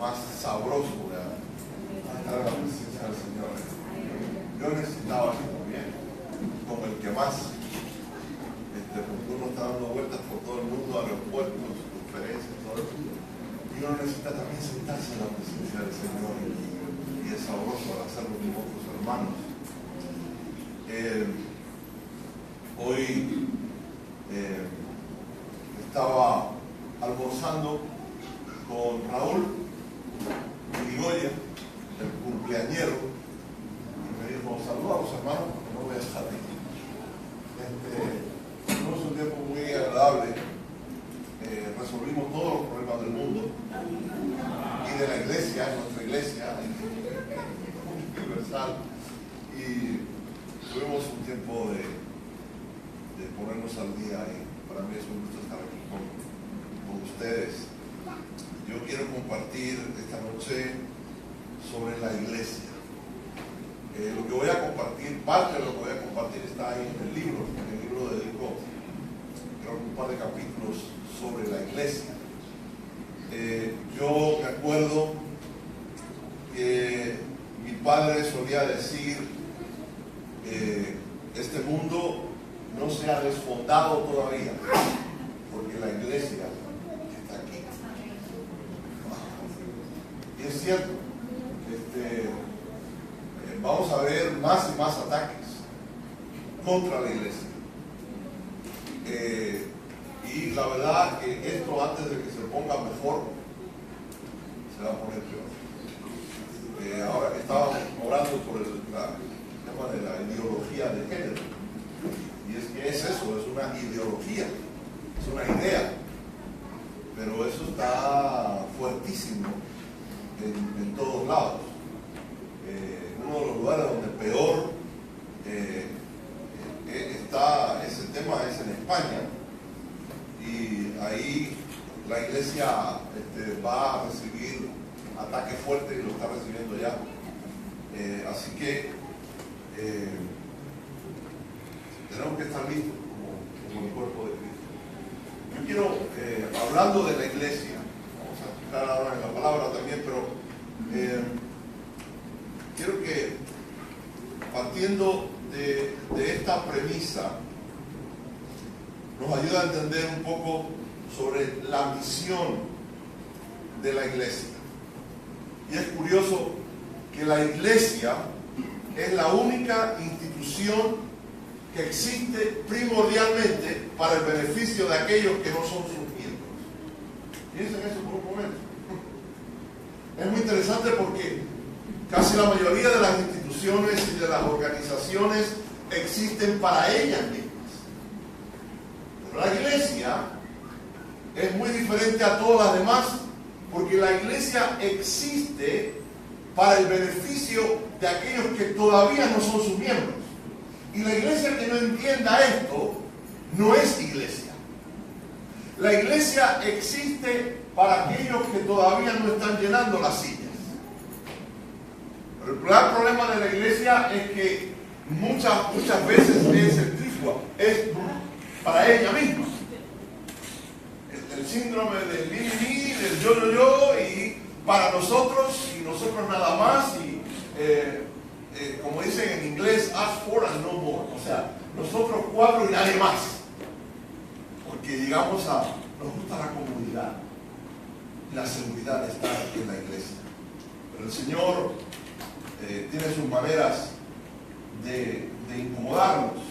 más sabroso de estar en la presencia del Señor. Yo necesitaba eso también, como el que más, porque uno está dando vueltas por todo el mundo, aeropuertos, conferencias, todo eso, y uno necesita también sentarse en la presencia del Señor, y es sabroso al hacerlo con otros hermanos. Hoy estaba almorzando con Raúl Irigoyen, el cumpleañero, y me dijo: saluda a los hermanos porque no voy a estar aquí. Tuvimos un tiempo muy agradable, resolvimos todos los problemas del mundo y de la iglesia, nuestra iglesia universal, y tuvimos un tiempo de ponernos al día, y para mí es un gusto estar aquí con ustedes. Yo quiero compartir esta noche sobre la iglesia. Lo que voy a compartir, parte de lo que voy a compartir está ahí en el libro. En el libro dedico, creo que un par de capítulos sobre la iglesia. Yo me acuerdo que mi padre solía decir: este mundo no se ha desfondado todavía, porque la iglesia está aquí. Y es cierto, vamos a ver más y más ataques contra la iglesia. Y la verdad que esto, antes de que se ponga mejor, se va a poner peor. Ahora que estábamos orando por el tema de la ideología de género, y es que es eso, es una ideología, es una idea, pero eso está fuertísimo en todos lados. Uno de los lugares donde peor está ese tema es en España, y ahí la iglesia va a recibir ataque fuerte, y lo está recibiendo ya. Así que tenemos que estar listos como el cuerpo de Cristo. Yo quiero, hablando de la iglesia, vamos a entrar ahora en la palabra también, pero quiero que, partiendo de esta premisa, nos ayude a entender un poco sobre la misión de la iglesia. Y es curioso que la iglesia es la única institución que existe primordialmente para el beneficio de aquellos que no son sus miembros. Piensen eso por un momento. Es muy interesante porque casi la mayoría de las instituciones y de las organizaciones existen para ellas mismas. Pero la iglesia es muy diferente a todas las demás, porque la iglesia existe para el beneficio de aquellos que todavía no son sus miembros. Y la iglesia que no entienda esto no es iglesia. La iglesia existe para aquellos que todavía no están llenando las sillas. Pero el gran problema de la iglesia es que muchas veces es centrífuga, es para ella misma. El síndrome del mí, del yo, y para nosotros, y nosotros nada más, y como dicen en inglés, us four and no more. O sea, nosotros cuatro y nadie más. Porque nos gusta la comodidad y la seguridad de estar en la iglesia. Pero el Señor tiene sus maneras de incomodarnos.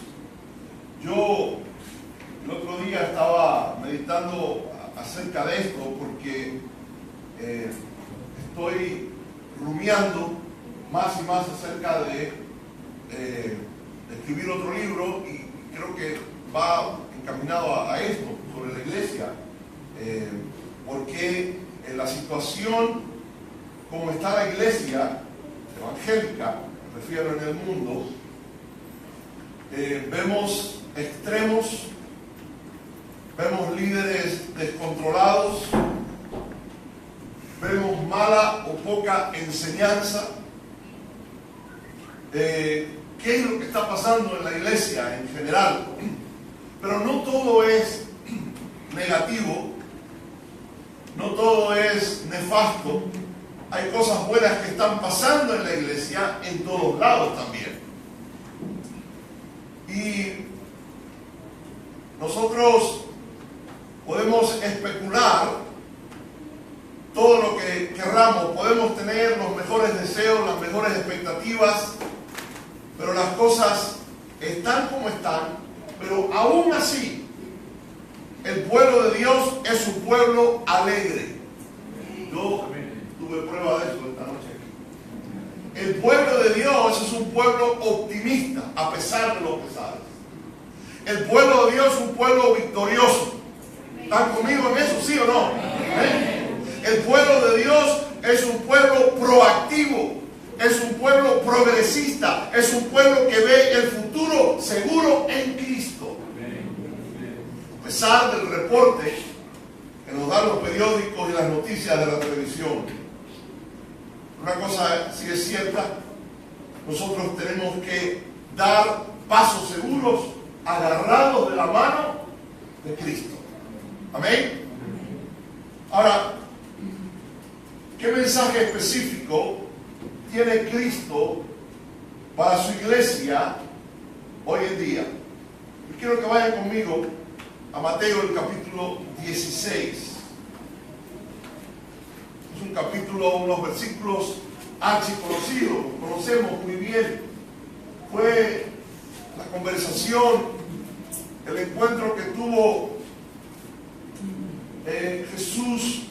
Yo el otro día estaba meditando acerca de esto, porque estoy rumiando más y más acerca de escribir otro libro, y creo que va encaminado a esto, sobre la iglesia, porque en la situación como está la iglesia evangélica, me refiero, en el mundo, vemos extremos, vemos líderes descontrolados, vemos mala o poca enseñanza. ¿Qué es lo que está pasando en la iglesia en general? Pero no todo es negativo, no todo es nefasto, hay cosas buenas que están pasando en la iglesia en todos lados también. Y nosotros podemos especular todo lo que querramos, podemos tener los mejores deseos, las mejores expectativas, pero las cosas están como están. Pero aún así, el pueblo de Dios es un pueblo alegre. Yo tuve prueba de eso esta noche aquí. El pueblo de Dios es un pueblo optimista, a pesar de los pesares. El pueblo de Dios es un pueblo victorioso. ¿Están conmigo en eso, sí o no? El pueblo de Dios es un pueblo proactivo. Es un pueblo progresista, es un pueblo que ve el futuro seguro en Cristo. A pesar del reporte que nos dan los periódicos y las noticias de la televisión, una cosa sí es cierta: nosotros tenemos que dar pasos seguros, agarrados de la mano de Cristo. Amén. Ahora, ¿qué mensaje específico tiene Cristo para su iglesia hoy en día? Yo quiero que vayan conmigo a Mateo, el capítulo 16. Es un capítulo, unos versículos archiconocidos, conocemos muy bien. Fue la conversación, el encuentro que tuvo Jesús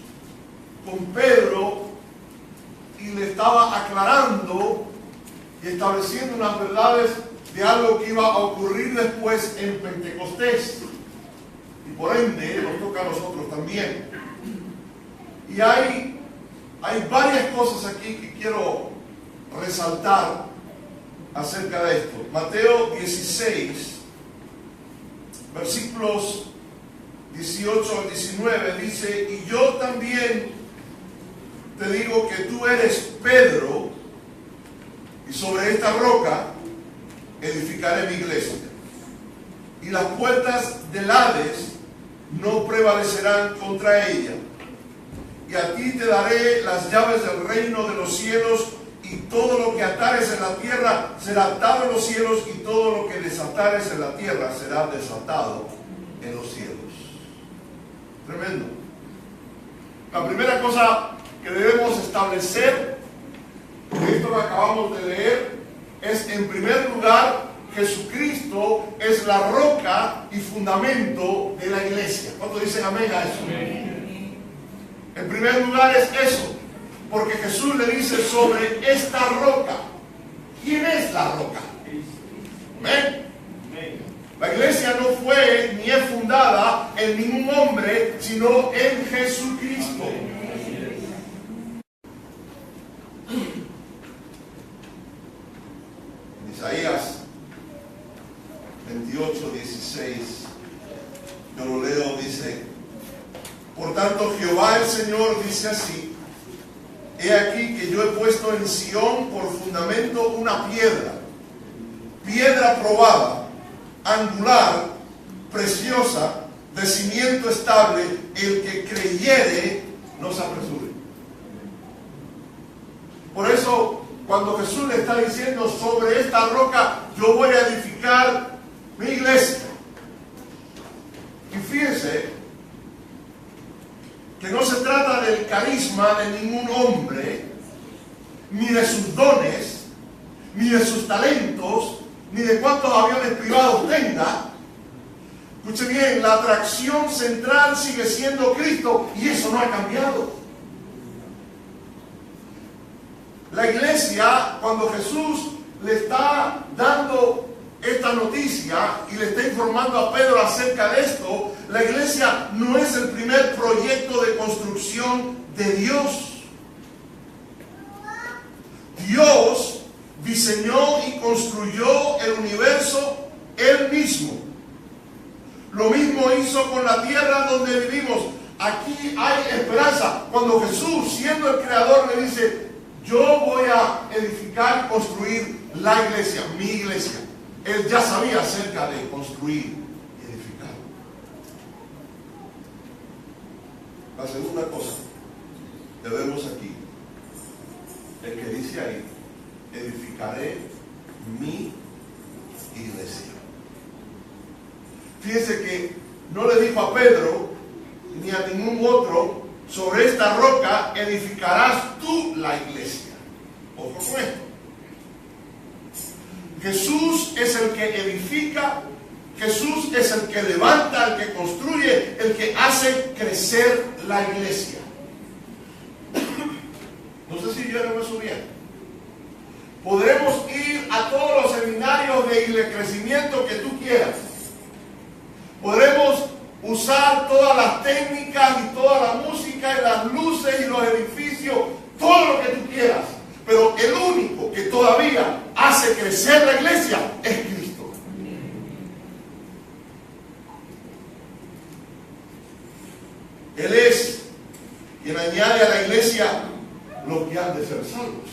con Pedro, y le estaba aclarando y estableciendo unas verdades de algo que iba a ocurrir después en Pentecostés, y por ende nos toca a nosotros también. Y hay varias cosas aquí que quiero resaltar acerca de esto. Mateo 16, versículos 18 al 19 dice: y yo también te digo que tú eres Pedro, y sobre esta roca edificaré mi iglesia, y las puertas del Hades no prevalecerán contra ella. Y a ti te daré las llaves del reino de los cielos, y todo lo que atares en la tierra será atado en los cielos, y todo lo que desatares en la tierra será desatado en los cielos. Tremendo. La primera cosa que debemos establecer de esto que acabamos de leer es, en primer lugar, Jesucristo es la roca y fundamento de la iglesia. ¿Cuántos dicen amén a eso? Amén. En primer lugar es eso, porque Jesús le dice: sobre esta roca. ¿Quién es la roca? Amén. La iglesia no fue ni es fundada en ningún hombre, sino en Jesucristo. En Isaías 28:16, yo lo leo, dice: por tanto, Jehová el Señor dice así: he aquí que yo he puesto en Sión por fundamento una piedra probada, angular, preciosa, de cimiento estable. El que creyere no se apresure. Por eso, cuando Jesús le está diciendo: sobre esta roca yo voy a edificar mi iglesia, y fíjense que no se trata del carisma de ningún hombre, ni de sus dones, ni de sus talentos, ni de cuántos aviones privados tenga. Escuche bien, la atracción central sigue siendo Cristo, y eso no ha cambiado. La iglesia, cuando Jesús le está dando esta noticia y le está informando a Pedro acerca de esto, la iglesia no es el primer proyecto de construcción de Dios. Dios diseñó y construyó el universo Él mismo. Lo mismo hizo con la tierra donde vivimos. Aquí hay esperanza. Cuando Jesús, siendo el creador, le dice: yo voy a edificar y construir la iglesia, mi iglesia. Él ya sabía acerca de construir y edificar. La segunda cosa que vemos aquí el que dice ahí, edificaré mi iglesia. Fíjense que no le dijo a Pedro ni a ningún otro, sobre esta roca edificarás tú la iglesia. Ojo con esto. Jesús es el que edifica, Jesús es el que levanta, el que construye, el que hace crecer la iglesia. No sé si yo no me subí. Podremos ir a todos los seminarios de crecimiento que tú quieras. Podremos usar todas las técnicas y toda la música y las luces y los edificios, todo lo que tú quieras. Pero el único que todavía hace crecer la iglesia es Cristo. Él es quien añade a la iglesia los que han de ser salvos.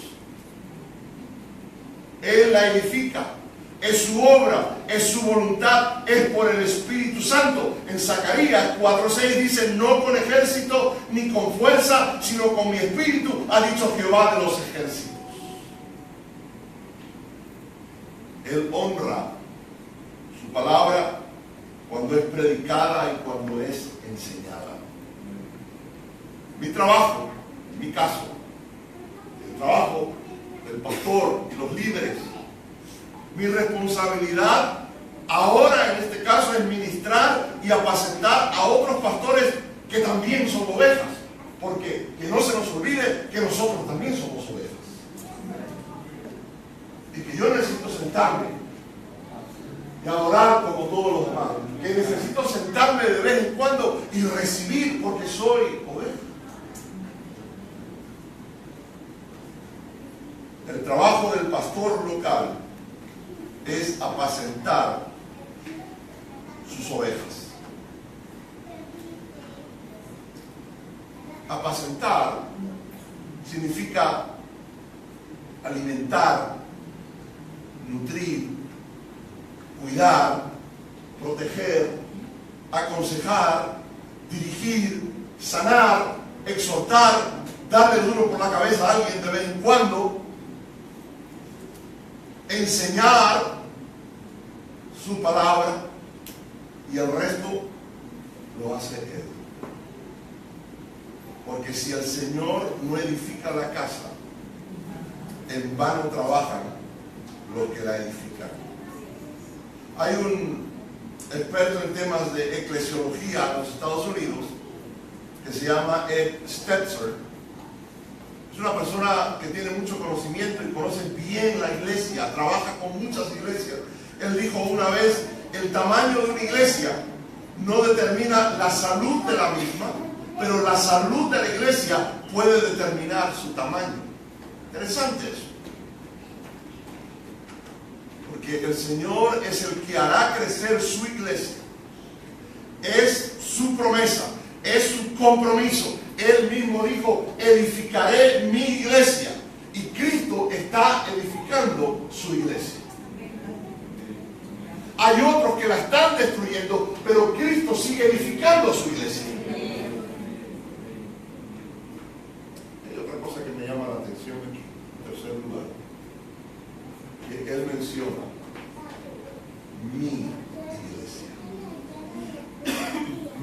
Él la edifica. Es su obra, es su voluntad, es por el Espíritu Santo. En Zacarías 4:6 dice, no con ejército ni con fuerza, sino con mi espíritu, ha dicho Jehová de los ejércitos. Él honra su palabra cuando es predicada y cuando es enseñada. Mi trabajo, en mi caso, el trabajo del pastor y los líderes, mi responsabilidad ahora en este caso es ministrar y apacentar a otros pastores que también son ovejas, porque que no se nos olvide que nosotros también somos ovejas y que yo necesito sentarme y adorar como todos los demás, que necesito sentarme de vez en cuando y recibir porque soy oveja. El trabajo del pastor local es apacentar sus ovejas. Apacentar significa alimentar, nutrir, cuidar, proteger, aconsejar, dirigir, sanar, exhortar, darle duro por la cabeza a alguien de vez en cuando, enseñar su palabra, y el resto lo hace Él. Porque si el Señor no edifica la casa, en vano trabajan los que la edifican. Hay un experto en temas de eclesiología en los Estados Unidos que se llama Ed Stetzer. Es una persona que tiene mucho conocimiento y conoce bien la iglesia, trabaja con muchas iglesias. Él dijo una vez, el tamaño de una iglesia no determina la salud de la misma, pero la salud de la iglesia puede determinar su tamaño. Interesante eso. Porque el Señor es el que hará crecer su iglesia. Es su promesa, es su compromiso. Él mismo dijo, edificaré mi iglesia. Y Cristo está edificando su iglesia. Hay otros que la están destruyendo, pero Cristo sigue edificando su iglesia. Hay otra cosa que me llama la atención en tercer lugar, que Él menciona mi iglesia.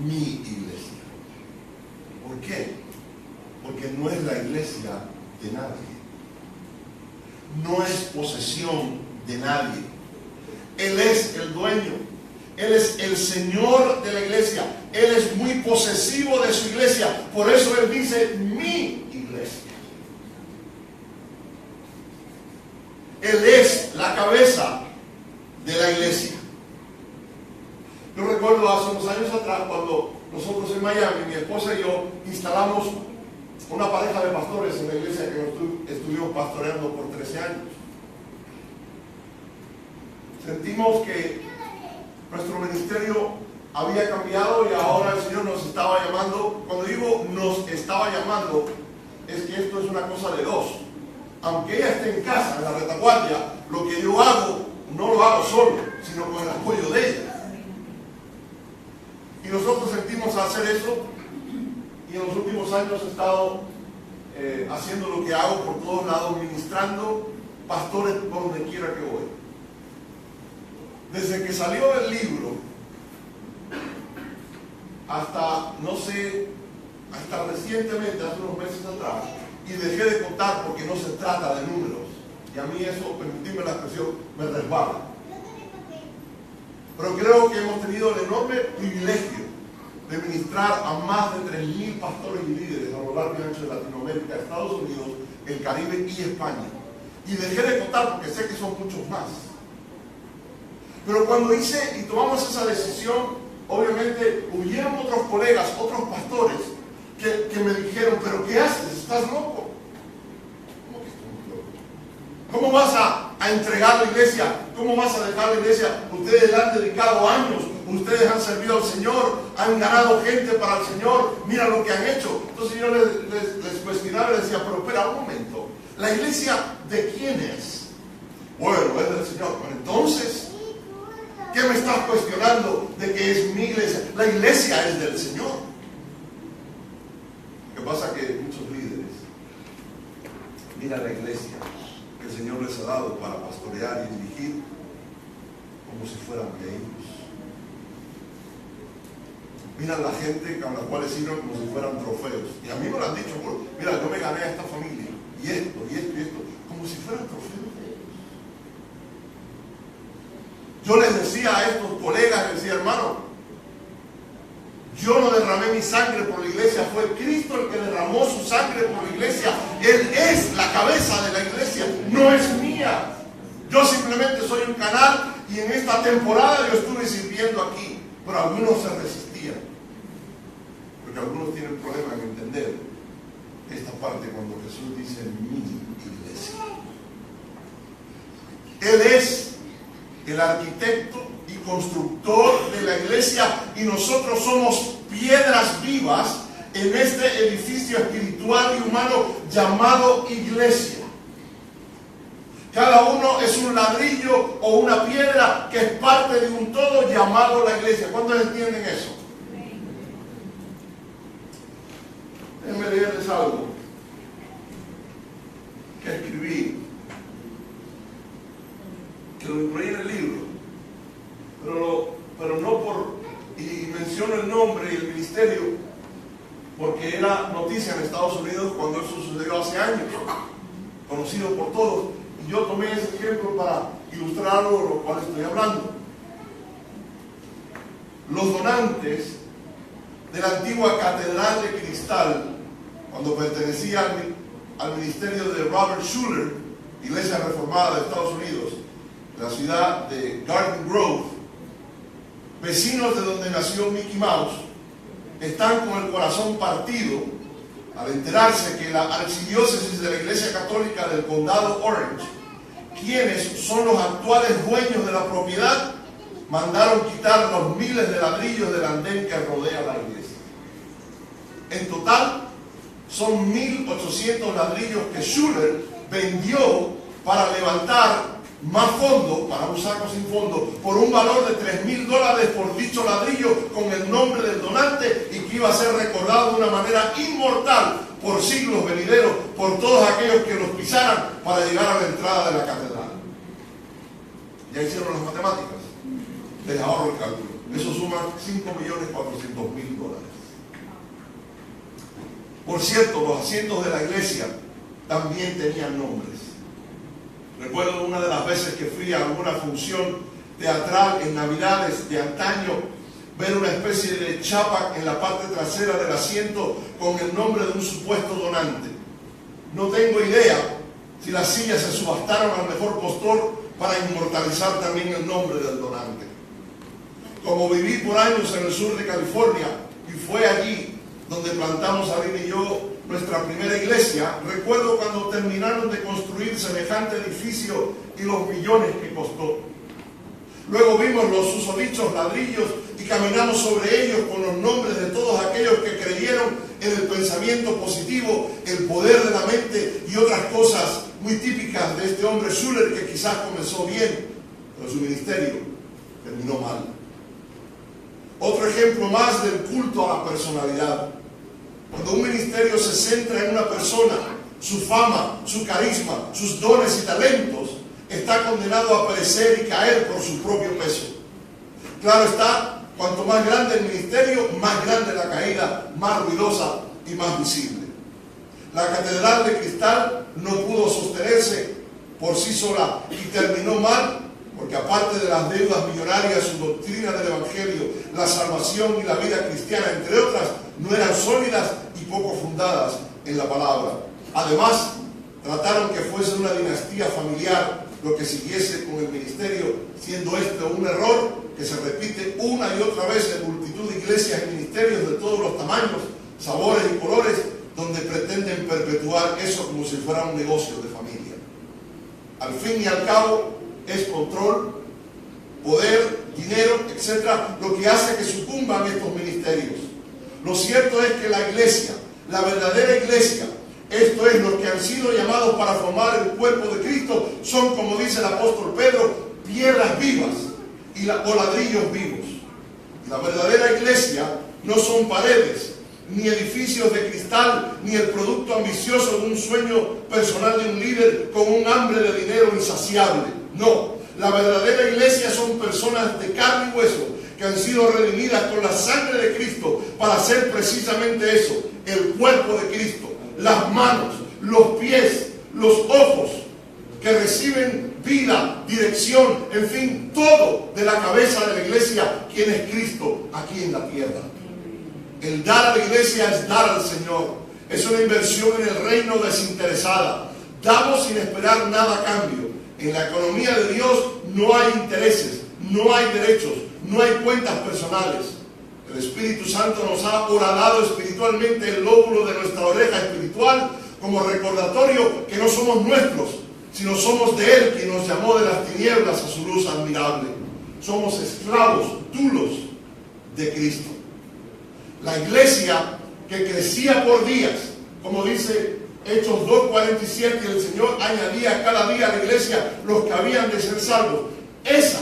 Mi iglesia. ¿Por qué? Porque no es la iglesia de nadie. No es posesión de nadie. Él es el dueño. Él es el Señor de la iglesia. Él es muy posesivo de su iglesia. Por eso Él dice mi iglesia. Él es la cabeza de la iglesia. Yo recuerdo hace unos años atrás cuando nosotros en Miami, mi esposa y yo, instalamos una pareja de pastores en la iglesia que estuvimos pastoreando por 13 años. Sentimos que nuestro ministerio había cambiado y ahora el Señor nos estaba llamando. Cuando digo nos estaba llamando, es que esto es una cosa de dos. Aunque ella esté en casa, en la retaguardia, lo que yo hago, no lo hago solo, sino con el apoyo de ella. Y nosotros sentimos hacer eso, y en los últimos años he estado haciendo lo que hago por todos lados, ministrando pastores por donde quiera que voy. Desde que salió el libro hasta, no sé, hasta recientemente, hace unos meses atrás, y dejé de contar porque no se trata de números. Y a mí eso, permitidme la expresión, me resbala. Pero creo que hemos tenido el enorme privilegio de ministrar a más de 3.000 pastores y líderes a lo largo y ancho de Latinoamérica, Estados Unidos, el Caribe y España. Y dejé de contar porque sé que son muchos más. Pero cuando hice y tomamos esa decisión, obviamente hubieron otros colegas, otros pastores, que me dijeron, ¿pero qué haces? ¿Estás loco? ¿Cómo que estoy loco? ¿Cómo vas a entregar la iglesia? ¿Cómo vas a dejar la iglesia? Ustedes le han dedicado años, ustedes han servido al Señor, han ganado gente para el Señor, mira lo que han hecho. Entonces yo les cuestionaba y les decía, pero espera un momento, ¿la iglesia de quién es? Bueno, es del Señor. Bueno, entonces, ¿qué me estás cuestionando de que es mi iglesia? La iglesia es del Señor. Lo que pasa es que muchos líderes miran la iglesia que el Señor les ha dado para pastorear y dirigir como si fueran de ellos. Miran la gente con la cual sirven como si fueran trofeos. Y a mí me lo han dicho, mira, yo me gané a esta familia, y esto, y esto, y esto, como si fueran trofeos de ellos. Yo les decía a estos colegas, les decía, hermano, yo no derramé mi sangre por la iglesia, fue Cristo el que derramó su sangre por la iglesia. Él es la cabeza de la iglesia, no es mía. Yo simplemente soy un canal y en esta temporada yo estuve sirviendo aquí, pero algunos se resistían, porque algunos tienen problema en entender esta parte cuando Jesús dice mi iglesia. Él es el arquitecto y constructor de la iglesia y nosotros somos piedras vivas en este edificio espiritual y humano llamado iglesia. Cada uno es un ladrillo o una piedra que es parte de un todo llamado la iglesia. ¿Cuántos entienden eso? Déjenme leerles algo que escribí, que lo incluí en el libro, pero no por, y menciono el nombre y el ministerio, porque era noticia en Estados Unidos cuando eso sucedió hace años, conocido por todos, y yo tomé ese ejemplo para ilustrar algo de lo cual estoy hablando. Los donantes de la antigua Catedral de Cristal, cuando pertenecía al ministerio de Robert Schuller, Iglesia Reformada de Estados Unidos, la ciudad de Garden Grove, vecinos de donde nació Mickey Mouse, están con el corazón partido al enterarse que la archidiócesis de la Iglesia Católica del Condado Orange, quienes son los actuales dueños de la propiedad, mandaron quitar los miles de ladrillos del andén que rodea la iglesia. En total, son 1.800 ladrillos que Schuller vendió para levantar más fondos, para un saco sin fondo, por un valor de $3.000 por dicho ladrillo con el nombre del donante y que iba a ser recordado de una manera inmortal por siglos venideros por todos aquellos que los pisaran para llegar a la entrada de la catedral. Ya hicieron las matemáticas, les ahorro el cálculo. Eso suma $5.400.000. Por cierto, los asientos de la iglesia también tenían nombres. Recuerdo una de las veces que fui a alguna función teatral en Navidades de antaño, ver una especie de chapa en la parte trasera del asiento con el nombre de un supuesto donante. No tengo idea si las sillas se subastaron al mejor postor para inmortalizar también el nombre del donante. Como viví por años en el sur de California y fue allí donde plantamos Aline y yo nuestra primera iglesia, recuerdo cuando terminaron de construir semejante edificio y los millones que costó. Luego vimos los susodichos ladrillos y caminamos sobre ellos con los nombres de todos aquellos que creyeron en el pensamiento positivo, el poder de la mente y otras cosas muy típicas de este hombre Schuller, que quizás comenzó bien, pero su ministerio terminó mal. Otro ejemplo más del culto a la personalidad. Cuando un ministerio se centra en una persona, su fama, su carisma, sus dones y talentos, está condenado a perecer y caer por su propio peso. Claro está, cuanto más grande el ministerio, más grande la caída, más ruidosa y más visible. La catedral de cristal no pudo sostenerse por sí sola y terminó mal, porque aparte de las deudas millonarias, su doctrina del Evangelio, la salvación y la vida cristiana, entre otras, no eran sólidas y poco fundadas en la palabra. Además, trataron que fuese una dinastía familiar lo que siguiese con el ministerio, siendo esto un error que se repite una y otra vez en multitud de iglesias y ministerios de todos los tamaños, sabores y colores, donde pretenden perpetuar eso como si fuera un negocio de familia. Al fin y al cabo, es control, poder, dinero, etcétera, lo que hace que sucumban estos ministerios. Lo cierto es que la iglesia, la verdadera iglesia, esto es, los que han sido llamados para formar el cuerpo de Cristo, son, como dice el apóstol Pedro, piedras vivas o ladrillos vivos. Y la verdadera iglesia no son paredes, ni edificios de cristal, ni el producto ambicioso de un sueño personal de un líder con un hambre de dinero insaciable. No, la verdadera iglesia son personas de carne y hueso que han sido redimidas con la sangre de Cristo para hacer precisamente eso, el cuerpo de Cristo, las manos, los pies, los ojos, que reciben vida, dirección, en fin, todo de la cabeza de la iglesia, quien es Cristo aquí en la tierra. El dar a la iglesia es dar al Señor. Es una inversión en el reino desinteresada. Damos sin esperar nada a cambio. En la economía de Dios no hay intereses, no hay derechos, no hay cuentas personales. El Espíritu Santo nos ha horadado espiritualmente el lóbulo de nuestra oreja espiritual como recordatorio que no somos nuestros, sino somos de Él, quien nos llamó de las tinieblas a su luz admirable. Somos esclavos, dulos de Cristo. La iglesia que crecía por días, como dice Hechos 2:47, el Señor añadía cada día a la iglesia los que habían de ser salvos. Esa,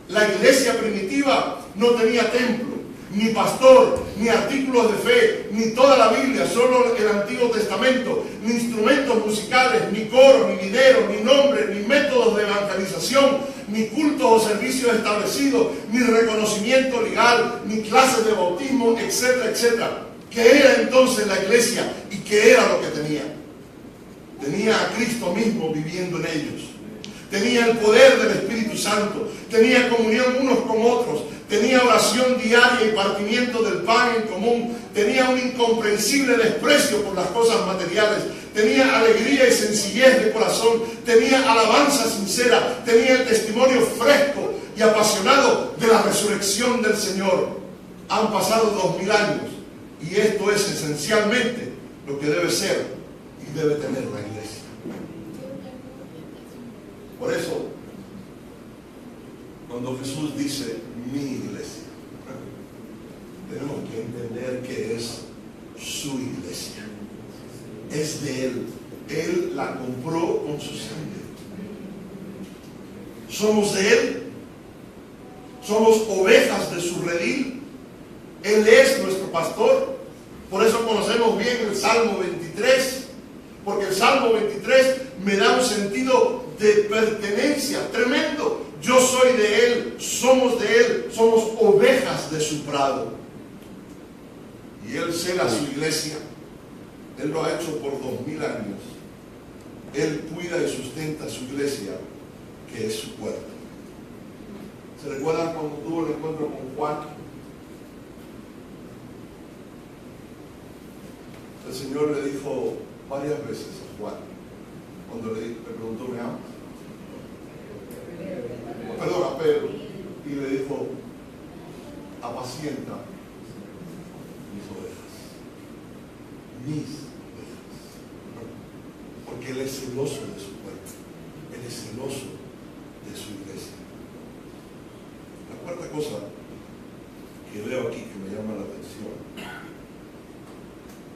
la iglesia primitiva, no tenía templo, ni pastor, ni artículos de fe, ni toda la Biblia, solo el Antiguo Testamento, ni instrumentos musicales, ni coro, ni dinero, ni nombre, ni métodos de evangelización, ni cultos o servicios establecidos, ni reconocimiento legal, ni clases de bautismo, etcétera, etcétera. ¿Qué era entonces la iglesia y qué era lo que tenía? Tenía a Cristo mismo viviendo en ellos. Tenía el poder del Espíritu Santo, tenía comunión unos con otros, tenía oración diaria y partimiento del pan en común, tenía un incomprensible desprecio por las cosas materiales, tenía alegría y sencillez de corazón, tenía alabanza sincera, tenía el testimonio fresco y apasionado de la resurrección del Señor. Han pasado 2000 años y esto es esencialmente lo que debe ser y debe tener la iglesia. Por eso, cuando Jesús dice mi iglesia, tenemos que entender que es su iglesia. Es de Él. Él la compró con su sangre. Somos de Él. Somos ovejas de su redil. Él es nuestro pastor. Por eso conocemos bien el Salmo 23. Porque el Salmo 23 me da un sentido de pertenencia tremendo. Yo soy de Él, somos ovejas de su prado. Y Él cela su iglesia. Él lo ha hecho por 2000 años. Él cuida y sustenta su iglesia, que es su cuerpo. ¿Se recuerdan cuando tuvo el encuentro con Juan? El Señor le dijo varias veces a Juan, cuando le preguntó, ¿me amas? Perdón, a Pedro, y le dijo, apacienta mis ovejas, porque Él es celoso de su cuerpo, Él es celoso de su iglesia. La cuarta cosa que veo aquí que me llama la atención,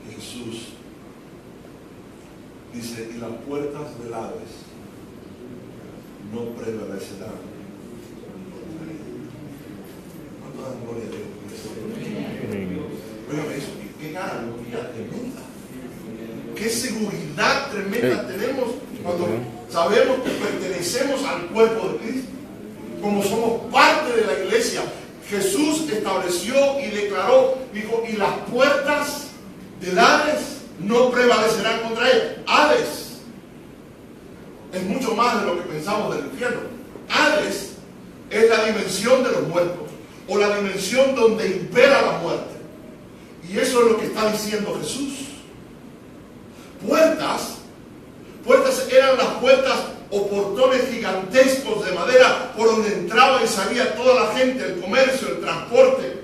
que Jesús dice, y las puertas del Hades no prevalecerán. ¿Cuánto dan gloria a Dios? Óigame eso, qué cara, qué tremendo. seguridad tremenda tenemos cuando sabemos que pertenecemos al cuerpo de Cristo. Como somos parte de la iglesia, Jesús estableció y declaró, dijo, y las puertas del Hades no prevalecerán contra él. Hades es mucho más de lo que pensamos del infierno. Hades es la dimensión de los muertos, o la dimensión donde impera la muerte. Y eso es lo que está diciendo Jesús. Puertas eran las puertas o portones gigantescos de madera por donde entraba y salía toda la gente, el comercio, el transporte.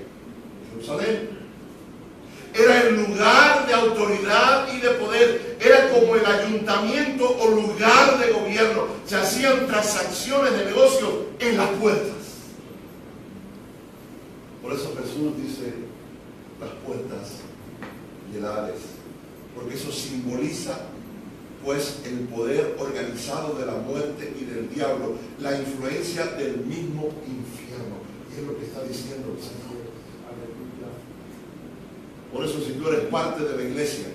Jerusalén era el lugar de autoridad y de poder, era como el ayuntamiento o lugar de gobierno. Se hacían transacciones de negocios en las puertas. Por eso Jesús dice las puertas del Hades, porque eso simboliza pues el poder organizado de la muerte y del diablo, la influencia del mismo infierno. Y es lo que está diciendo el Señor. Por eso, si tú eres parte de la iglesia,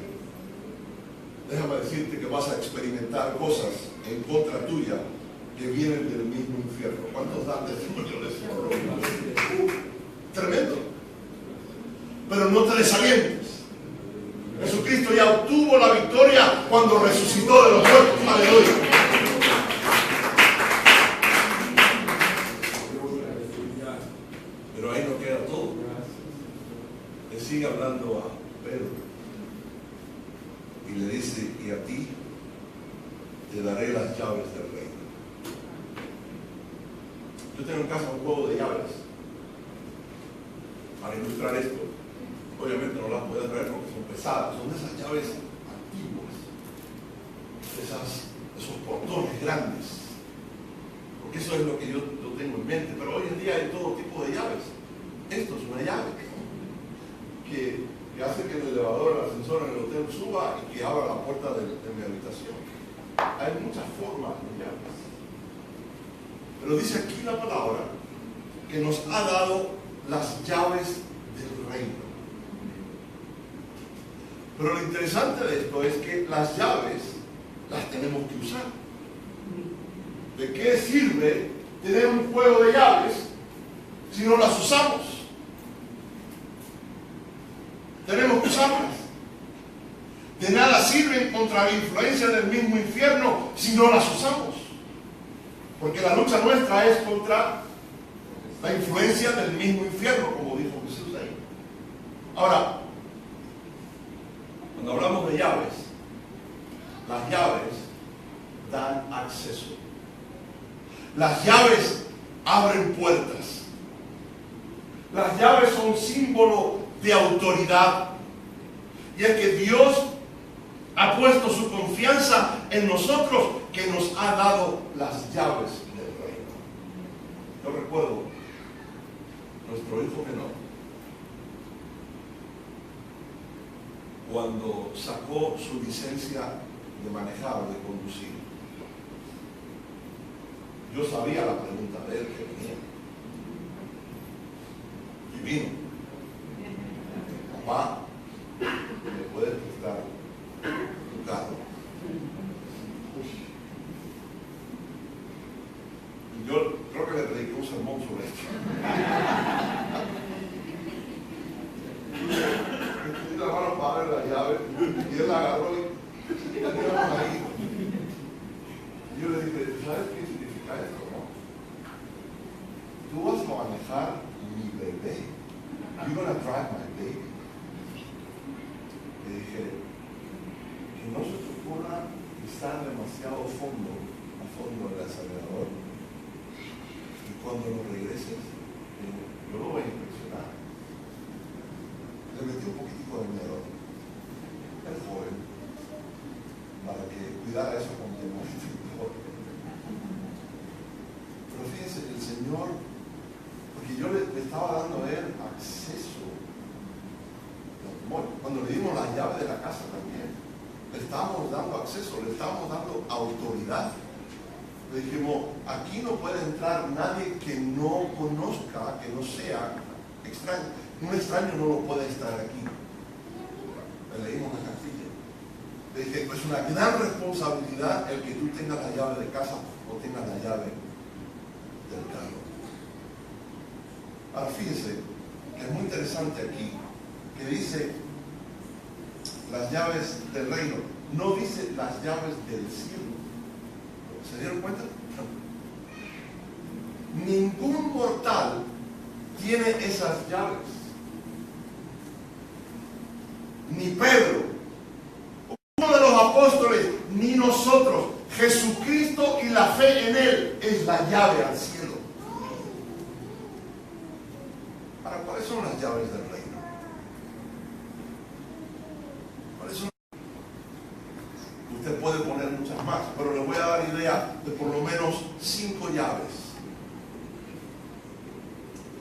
déjame decirte que vas a experimentar cosas en contra tuya que vienen del mismo infierno. ¿Cuántos dan testimonio de eso? Tremendo. Pero no te desalientes. Jesucristo ya obtuvo la victoria cuando resucitó de los muertos. Aleluya. Pero ahí no queda todo. Le sigue hablando a Pedro y le dice, y a ti te daré las llaves del reino. Yo tengo en casa un juego de llaves. Para ilustrar esto, obviamente no las puedes ver porque son pesadas, son esas llaves antiguas, esos portones grandes, porque eso es lo que yo tengo en mente. Pero hoy en día hay todo tipo de llaves. Esto es una llave que hace que el elevador, el ascensor en el hotel suba y que abra la puerta de mi habitación. Hay muchas formas de llaves, pero dice aquí la palabra que nos ha dado las llaves del reino. Pero lo interesante de esto es que las llaves las tenemos que usar. ¿De qué sirve tener un juego de llaves si no las usamos? Tenemos que usarlas. De nada sirven contra la influencia del mismo infierno si no las usamos. Porque la lucha nuestra es contra la influencia del mismo infierno, como dijo Jesús ahí. Ahora, cuando hablamos de llaves, las llaves dan acceso. Las llaves abren puertas. Las llaves son símbolo de autoridad. Y es que Dios ha puesto su confianza en nosotros, que nos ha dado las llaves del reino. Yo recuerdo nuestro hijo menor, cuando sacó su licencia de manejar, de conducir. Yo sabía la pregunta de él que venía. Y vino. Papá, ¿me puedes prestar tu carro? Y yo creo que le prediqué un sermón sobre esto. Y la mano para ver la llave, y él la agarró y la tiramos ahí. Y yo le dije, ¿sabes qué significa esto, no? Tú vas a manejar mi bebé. You're gonna drive my baby. Le dije, que no se te ocurra pisar demasiado fondo, a fondo del acelerador. Y cuando lo regreses, yo lo voy a inspeccionar. Le metí un poquitico de miedo. El joven, para que cuidara eso con mi hermano. Pero fíjense, el Señor, porque yo le estaba dando a él acceso. Bueno, cuando le dimos las llaves de la casa también, le estábamos dando acceso, le estábamos dando autoridad. Le dijimos, aquí no puede entrar nadie que no conozca, que no sea extraño. Un extraño no lo puede estar aquí. Le leímos la cartilla. Es una gran responsabilidad el que tú tengas la llave de casa o tengas la llave del carro. Ahora fíjense que es muy interesante aquí que dice las llaves del reino, no dice las llaves del cielo. ¿Se dieron cuenta? No. Ningún mortal tiene esas llaves. Ni Pedro, uno de los apóstoles, ni nosotros. Jesucristo y la fe en Él es la llave al cielo. Ahora, ¿cuáles son las llaves del reino? ¿Cuáles son? Usted puede poner muchas más, pero le voy a dar idea de por lo menos 5 llaves.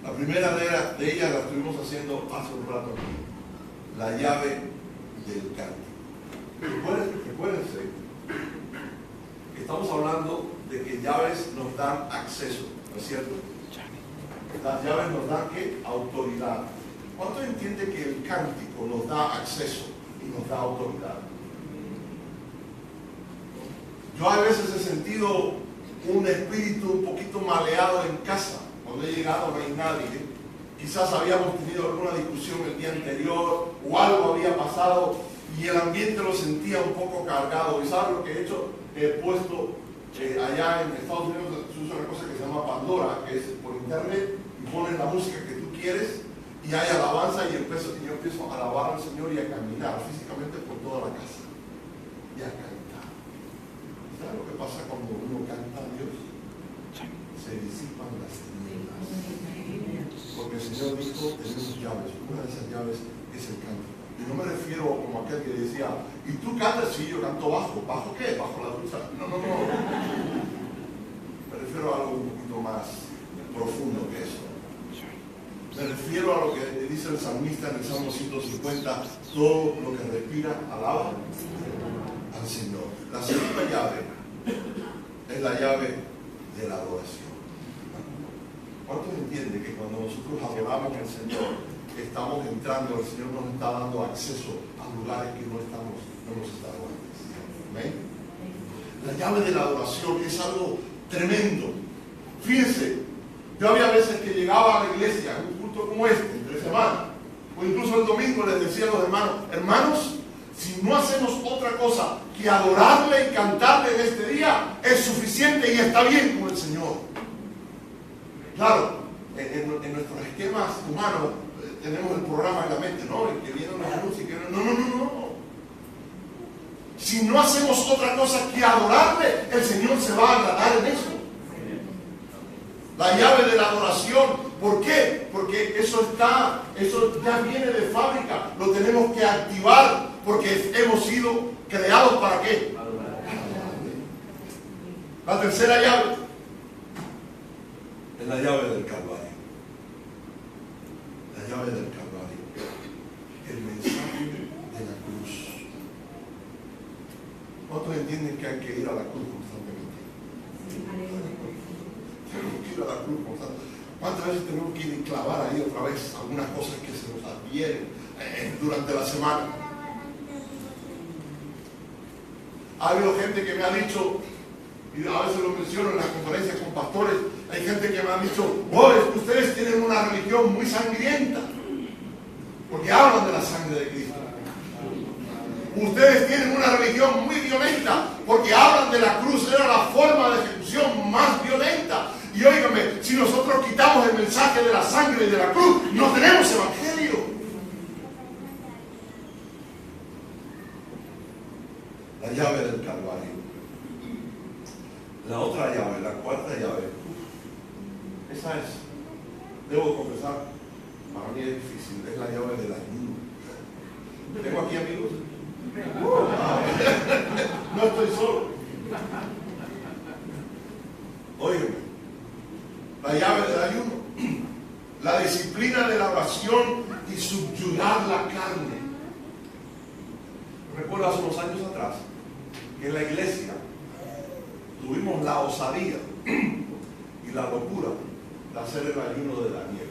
La primera de ellas la estuvimos haciendo hace un rato aquí. La llave del cántico. Recuérdense que estamos hablando de que llaves nos dan acceso, ¿no es cierto? Las llaves nos dan ¿qué? Autoridad. ¿Cuánto entiende que el cántico nos da acceso y nos da autoridad? Yo a veces he sentido un espíritu un poquito maleado en casa. Cuando he llegado no hay nadie. Quizás habíamos tenido alguna discusión el día anterior o algo había pasado y el ambiente lo sentía un poco cargado. ¿Y sabes lo que he hecho? He puesto allá en Estados Unidos se usa una cosa que se llama Pandora, que es por internet, y pones la música que tú quieres y hay alabanza y yo empiezo a alabar al Señor y a caminar físicamente por toda la casa y a cantar. ¿Sabes lo que pasa cuando uno canta a Dios? Se disipan las tinieblas. Porque el Señor dijo, tenemos llaves. Una de esas llaves es el canto. Y no me refiero como aquel que decía, ¿y tú cantas? Sí, yo canto bajo. ¿Bajo qué? Bajo la ducha. No. Me refiero a algo un poquito más profundo que eso. Me refiero a lo que dice el salmista en el Salmo 150, todo lo que respira, alaba al Señor. La segunda llave es la llave de la adoración. ¿Cuántos entienden que cuando nosotros adoramos al Señor, estamos entrando, el Señor nos está dando acceso a lugares que no hemos estado antes? ¿Amén? La llave de la adoración es algo tremendo. Fíjense, yo había veces que llegaba a la iglesia, en un culto como este, entre semana, o incluso el domingo les decía a los hermanos, si no hacemos otra cosa que adorarle y cantarle en este día, es suficiente y está bien con el Señor. Claro, en nuestros esquemas humanos tenemos el programa en la mente, ¿no? El que viene los anuncios, que no. Si no hacemos otra cosa que adorarle, el Señor se va a agradar en eso. La llave de la adoración, ¿por qué? Porque eso ya viene de fábrica, lo tenemos que activar, porque hemos sido creados ¿para qué? La tercera llave es la llave del Calvario. La llave del Calvario. El mensaje de la cruz. ¿Cuántos entienden que hay que ir a la cruz constantemente? Tenemos que ir a la cruz constantemente. ¿Cuántas veces tenemos que ir y clavar ahí otra vez algunas cosas que se nos advienen durante la semana? Ha habido gente que me ha dicho, y a veces lo menciono en las conferencias con pastores, hay gente que me ha dicho, es que ustedes tienen una religión muy sangrienta, porque hablan de la sangre de Cristo. Ustedes tienen una religión muy violenta, porque hablan de la cruz, era la forma de ejecución más violenta. Y óigame, si nosotros quitamos el mensaje de la sangre y de la cruz, no tenemos evangelio. La llave del Calvario. La otra llave, la cuarta llave, esa es, debo confesar, para mí es difícil, es la llave del ayuno. ¿Tengo aquí amigos? No estoy solo. Óyeme, la llave del ayuno, la disciplina de la oración y subyugar la carne. Recuerdo hace unos años atrás que en la iglesia tuvimos la osadía y la locura de hacer el ayuno de Daniel.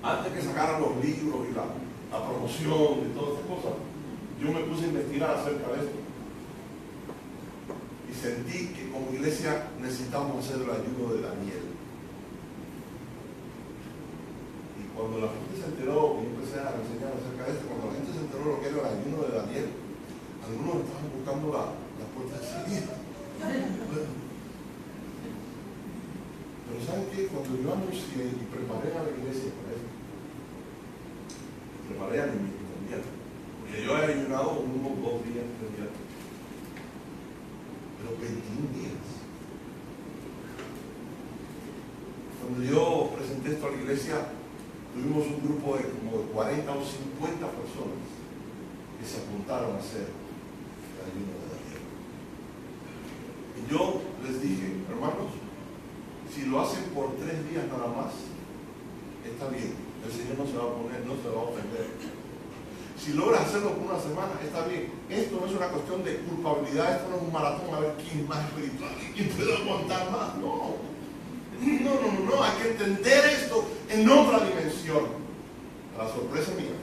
Antes que sacaran los libros y la promoción y todas esas cosas, yo me puse a investigar acerca de esto. Y sentí que como iglesia necesitamos hacer el ayuno de Daniel. Y cuando la gente se enteró, que yo empecé a enseñar acerca de esto, cuando la gente se enteró lo que era el ayuno de Daniel, algunos estaban buscando la puerta de salida. Pero ¿saben qué? Cuando yo anuncié y preparé a la iglesia para esto, preparé a mi también, porque yo he ayunado unos 2 días, 3 días, pero 21 días. Cuando yo presenté esto a la iglesia, tuvimos un grupo de como de 40 o 50 personas que se apuntaron a hacer el ayuno de Daniel. Y yo les dije, hermanos, si lo hacen por 3 días nada más, está bien, el Señor no se va a poner, no se va a ofender. Si logras hacerlo por una semana, está bien. Esto no es una cuestión de culpabilidad, esto no es un maratón a ver quién es más espiritual y quién puede aguantar más. No, hay que entender esto en otra dimensión. A la sorpresa mía,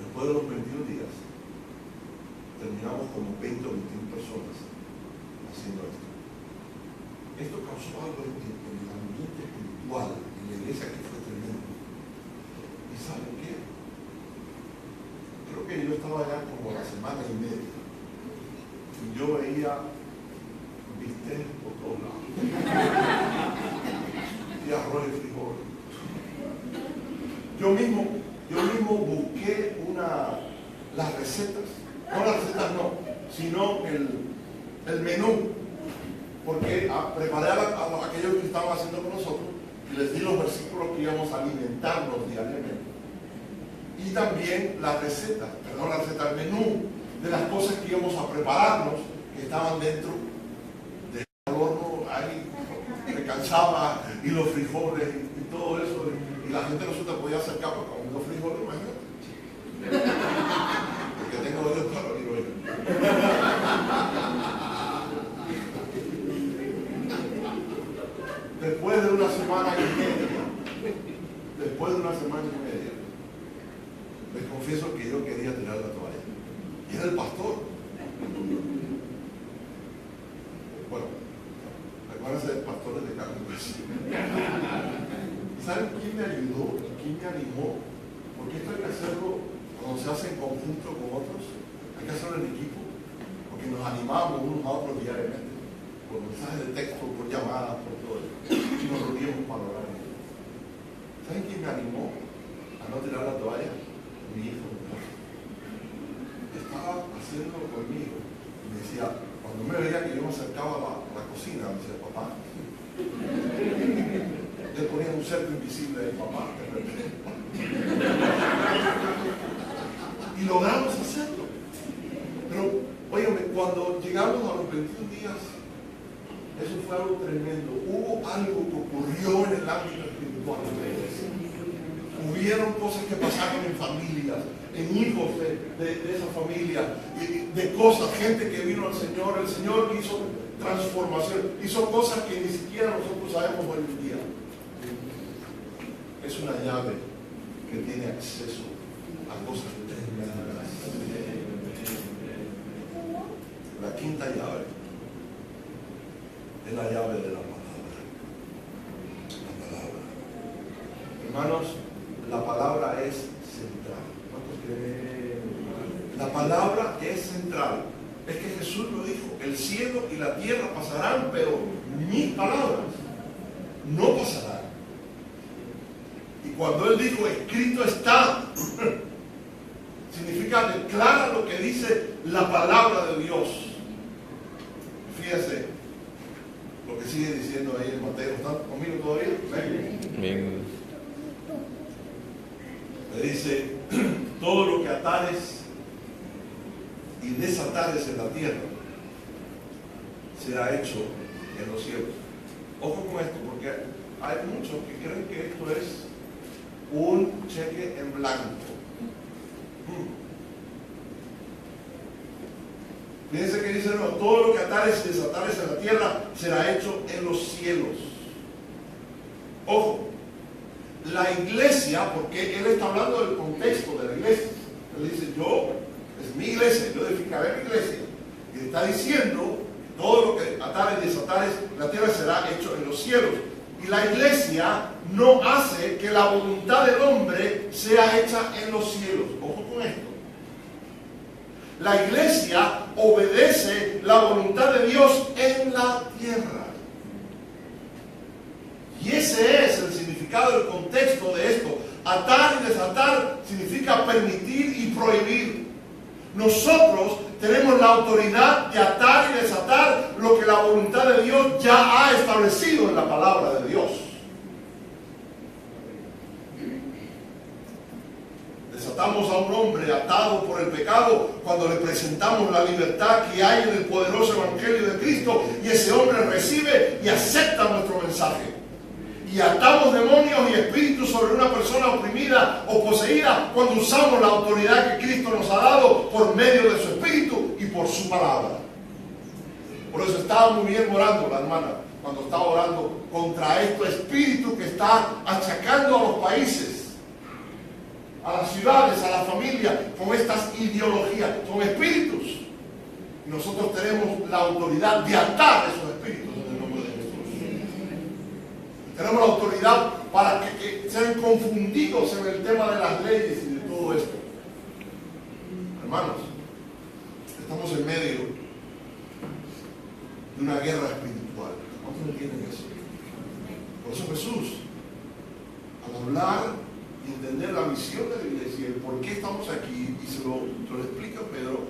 después de los 21 días, terminamos como 20 o 21 personas haciendo esto. Esto causó algo en el ambiente espiritual, en la iglesia, que fue tremendo. ¿Y saben qué? Creo que yo estaba allá como la semana y media y yo veía bistec por todos lados y arroz y frijol. Yo mismo busqué las recetas, sino el menú, porque preparé a aquellos que estaban haciendo con nosotros y les di los versículos que íbamos a alimentarnos diariamente. Y también el menú de las cosas que íbamos a prepararnos, que estaban dentro del horno, ahí recansaba, y los frijoles y todo eso, y la gente no se te podía acercar para comer los frijoles, imagínate. Porque tengo oídos para oír, oír. Después de una semana y media, les confieso que yo quería tirar la toalla. Y era el pastor. Bueno, acuérdense de pastores de carne y hueso. ¿Saben quién me ayudó? ¿Quién me animó? Porque esto hay que hacerlo cuando se hace en conjunto con otros. Hay que hacerlo en equipo. Porque nos animamos unos a otros diariamente. Por mensajes de texto, por llamadas, por todo eso. Y nos reuníamos para orar. ¿Saben quién me animó a no tirar la toalla? Mi hijo. Estaba haciendo conmigo y me decía, cuando me veía que yo me acercaba a la cocina, me decía, papá, le ponía un cerco invisible de papá, y logramos hacerlo. Pero, óyeme, cuando llegamos a los 21 días, eso fue algo tremendo. Hubo algo que ocurrió en el ámbito espiritual de la iglesia. Hubieron cosas que pasaron en familias, en hijos de esa familia, de cosas, gente que vino al Señor. El Señor hizo transformación, hizo cosas que ni siquiera nosotros sabemos hoy en día. Es una llave que tiene acceso a cosas tremendas. La quinta llave es la llave de la palabra. La palabra. Hermanos, la palabra es central. La palabra es central. Es que Jesús lo dijo, el cielo y la tierra pasarán, pero mis palabras no pasarán. Y cuando Él dijo, escrito está, significa declara lo que dice la palabra de Dios. Fíjese lo que sigue diciendo ahí en Mateo. ¿Están conmigo todavía? Bien. Le dice, todo lo que atares y desatares en la tierra será hecho en los cielos. Ojo con esto, porque hay muchos que creen que esto es un cheque en blanco. Fíjense que dice, no, todo lo que atares y desatares en la tierra será hecho en los cielos. Ojo, la iglesia, porque él está hablando del contexto de la iglesia, Él dice, es mi iglesia, yo edificaré mi iglesia. Y está diciendo, todo lo que atares y desatares en la tierra será hecho en los cielos. Y la iglesia no hace que la voluntad del hombre sea hecha en los cielos. Ojo con esto. La iglesia obedece la voluntad de Dios en la tierra. Y ese es el significado, el contexto de esto. Atar y desatar significa permitir y prohibir. Nosotros tenemos la autoridad de atar y desatar lo que la voluntad de Dios ya ha establecido en la palabra de Dios. Desatamos a un hombre atado por el pecado cuando le presentamos la libertad que hay en el poderoso evangelio de Cristo, y ese hombre recibe y acepta nuestro mensaje. Y atamos demonios y espíritus sobre una persona oprimida o poseída cuando usamos la autoridad que Cristo nos ha dado por medio de su espíritu y por su palabra. Por eso estaba muy bien orando la hermana cuando estaba orando contra este espíritu que está achacando a los países, a las ciudades, a la familia, con estas ideologías. Son espíritus. Y nosotros tenemos la autoridad de atar esos espíritus en el nombre de Jesús. Tenemos la autoridad para que sean confundidos en el tema de las leyes y de todo esto. Hermanos, estamos en medio de una guerra espiritual. ¿Cuántos entienden eso? Por eso Jesús, al hablar y entender la misión de la iglesia y el por qué estamos aquí, y se lo explica Pedro,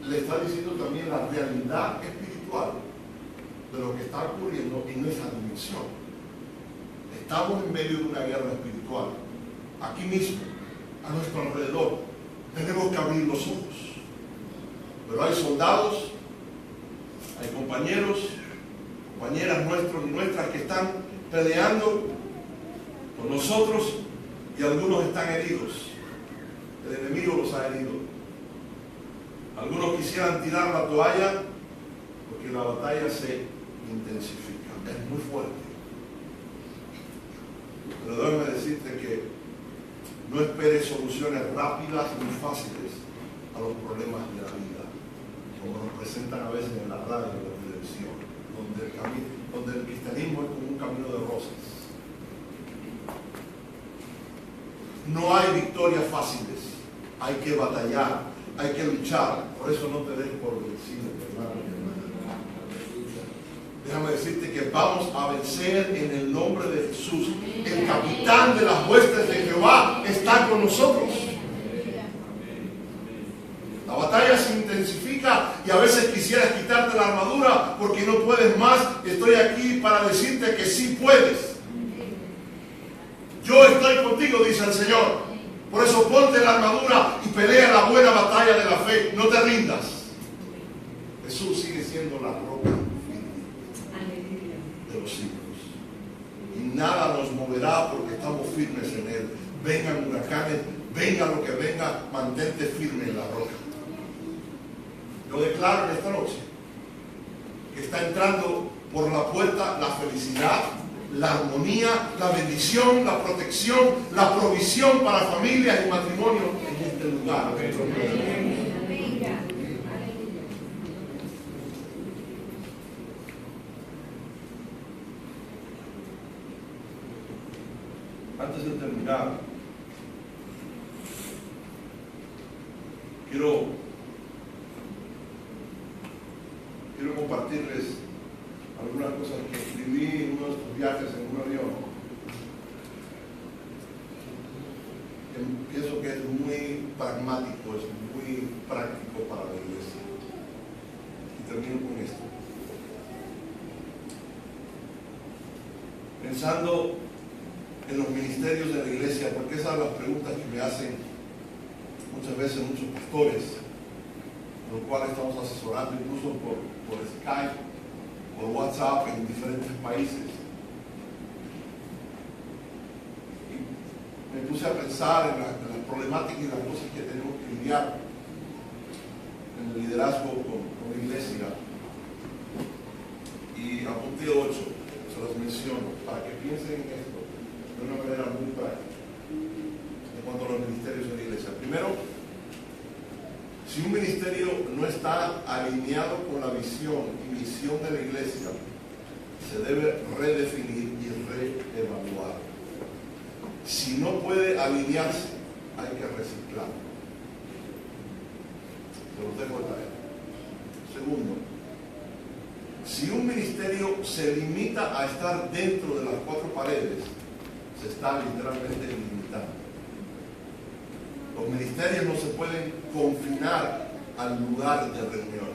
le está diciendo también la realidad espiritual de lo que está ocurriendo en nuestra dimensión. Estamos en medio de una guerra espiritual. Aquí mismo, a nuestro alrededor, tenemos que abrir los ojos. Pero hay soldados, hay compañeros, compañeras nuestros y nuestras que están peleando con nosotros, y algunos están heridos. El enemigo los ha herido. Algunos quisieran tirar la toalla porque la batalla se intensifica. Es muy fuerte. Pero déjame decirte que no esperes soluciones rápidas ni fáciles a los problemas de la vida, como nos presentan a veces en la radio y en la televisión, donde el cristianismo es como un camino de rosas. No hay victorias fáciles, hay que batallar, hay que luchar. Por eso no te des por vencido, hermano. Déjame decirte que vamos a vencer en el nombre de Jesús. El capitán de las huestes de Jehová está con nosotros. La batalla se intensifica y a veces quisieras quitarte la armadura porque no puedes más. Estoy aquí para decirte que sí puedes. Yo estoy contigo, dice el Señor. Por eso ponte la armadura y pelea la buena batalla de la fe. No te rindas. Jesús sigue siendo la roca de los siglos. Y nada nos moverá porque estamos firmes en Él. Vengan huracanes, venga lo que venga, mantente firme en la roca. Yo declaro en esta noche que está entrando por la puerta la felicidad, la armonía, la bendición, la protección, la provisión para familias y matrimonios en este lugar. Antes de terminar, quiero compartirles algunas cosas que escribí en uno de estos viajes en un avión. Pienso que es muy pragmático, es muy práctico para la iglesia. Y termino con esto. Pensando en los ministerios de la iglesia, porque esas son las preguntas que me hacen muchas veces muchos pastores, los cuales estamos asesorando incluso por Skype, por WhatsApp en diferentes países. Y me puse a pensar en las problemáticas y las cosas que tenemos que lidiar en el liderazgo con la iglesia. Y apunté 8, se los menciono, para que piensen en esto de una manera muy práctica en cuanto a los ministerios de la iglesia. Primero, Si un ministerio no está alineado con la visión y misión de la iglesia, se debe redefinir y reevaluar. Si no puede alinearse, hay que reciclar. Se los dejo de tarea. Segundo, si un ministerio se limita a estar dentro de las cuatro paredes, se está literalmente limitando. Los ministerios no se pueden confinar al lugar de reunión.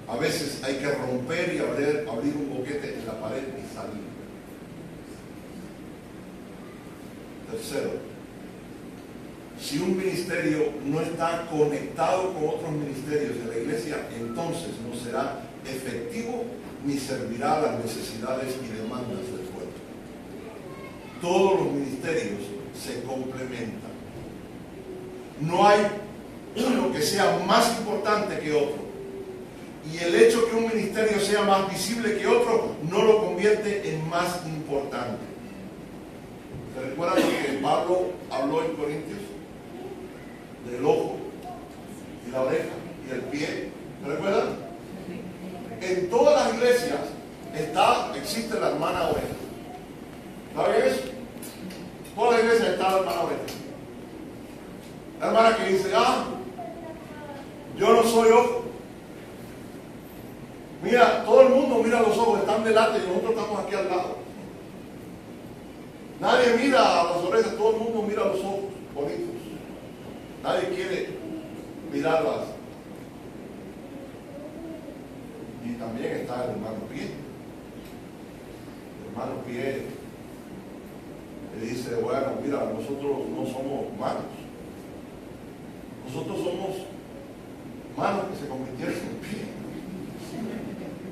A veces hay que romper y abrir un boquete en la pared y salir. Tercero, si un ministerio no está conectado con otros ministerios de la iglesia, entonces no será efectivo ni servirá a las necesidades y demandas del pueblo. Todos los ministerios se complementan. No hay uno que sea más importante que otro. Y el hecho que un ministerio sea más visible que otro no lo convierte en más importante. ¿Se recuerdan lo que Pablo habló en Corintios? Del ojo y la oreja y el pie. ¿Se recuerdan? En todas las iglesias existe la hermana oreja. ¿Saben eso? En todas las iglesias está la hermana oreja. La hermana que dice, yo no soy ojo. Mira, todo el mundo mira los ojos, están delante y nosotros estamos aquí al lado. Nadie mira a las orejas, todo el mundo mira los ojos bonitos. Nadie quiere mirarlas. Y también está el hermano Pie. El hermano Pie le dice, bueno, mira, nosotros no somos manos. Nosotros somos manos que se convirtieron en pies.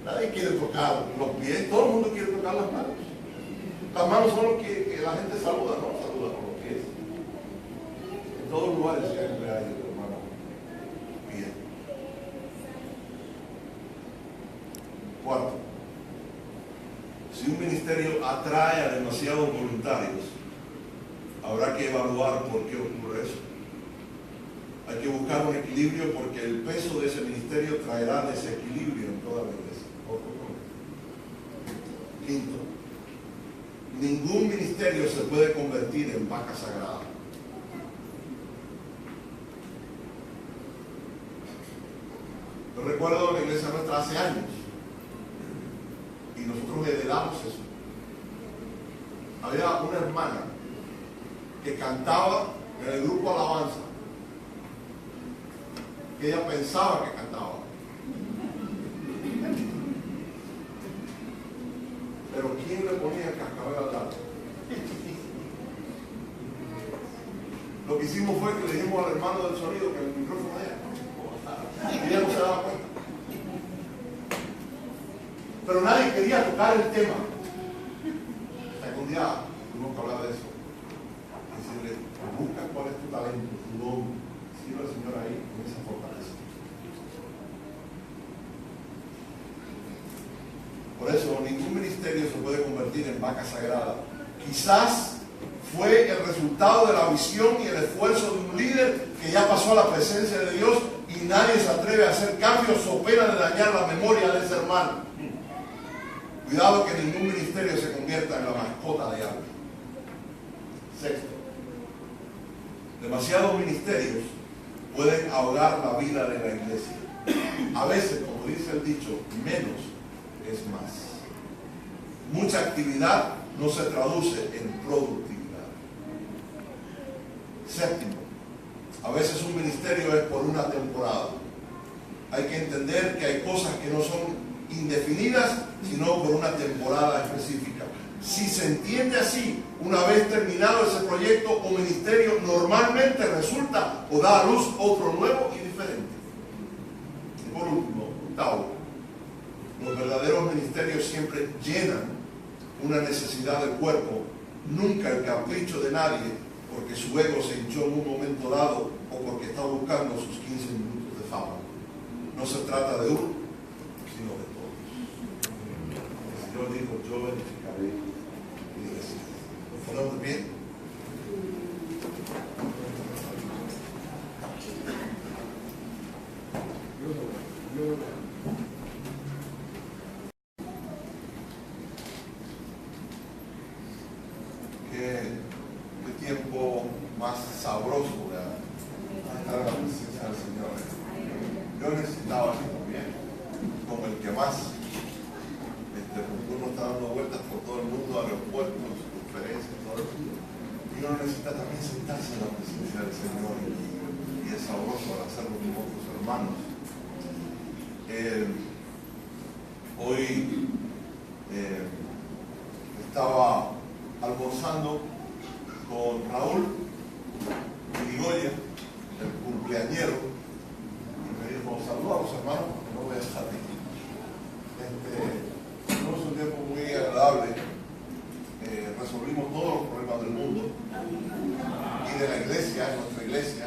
Nadie quiere tocar los pies, todo el mundo quiere tocar las manos. Las manos son lo que la gente saluda, no saluda con los pies. En todos los lugares siempre hay el hermano pie. Cuarto, si un ministerio atrae a demasiados voluntarios, habrá que evaluar por qué ocurre eso. Hay que buscar un equilibrio porque el peso de ese ministerio traerá desequilibrio en toda la iglesia. Quinto, ningún ministerio se puede convertir en vaca sagrada. Yo recuerdo la iglesia nuestra hace años y nosotros heredamos eso. Había una hermana que cantaba en el grupo Alabanza, que ella pensaba que cantaba. Pero ¿quién le ponía el cascabel al lado? Lo que hicimos fue que le dijimos al hermano del sonido que el micrófono allá. Y ella no se daba cuenta. Pero nadie quería tocar el tema. Hasta que un día tuvimos que hablar de eso. Decirle, busca cuál es tu talento, tu don. Sirve al Señor ahí con esa fortaleza. Por eso ningún ministerio se puede convertir en vaca sagrada. Quizás fue el resultado de la visión y el esfuerzo de un líder que ya pasó a la presencia de Dios y nadie se atreve a hacer cambios o pena de dañar la memoria de ese hermano. Cuidado que ningún ministerio se convierta en la mascota de alguien. Sexto, demasiados ministerios pueden ahogar la vida de la iglesia. A veces, como dice el dicho, menos es más. Mucha actividad no se traduce en productividad. Séptimo, a veces un ministerio es por una temporada. Hay que entender que hay cosas que no son indefinidas, sino por una temporada específica. Si se entiende así, una vez terminado ese proyecto o ministerio, normalmente resulta o da a luz otro nuevo y diferente. Y por último, octavo, los verdaderos ministerios siempre llenan una necesidad del cuerpo, nunca el capricho de nadie, porque su ego se hinchó en un momento dado o porque está buscando sus 15 minutos de fama. No se trata de uno, sino de todos. El Señor dijo, yo edificaré mi iglesia. ¿Nos ponemos de pie? más sabroso de estar en la presencia del Señor. Yo necesitaba eso también, como el que más, porque uno está dando vueltas por todo el mundo, aeropuertos, conferencias, todo eso. Y uno necesita también sentarse en la presencia del Señor, y es sabroso al hacerlo con otros hermanos. Hoy estaba almorzando con Raúl Irigoyen, el cumpleañero, y me dijo: saluda a los hermanos porque no voy a estar aquí. Tuvimos un tiempo muy agradable, resolvimos todos los problemas del mundo y de la iglesia, nuestra iglesia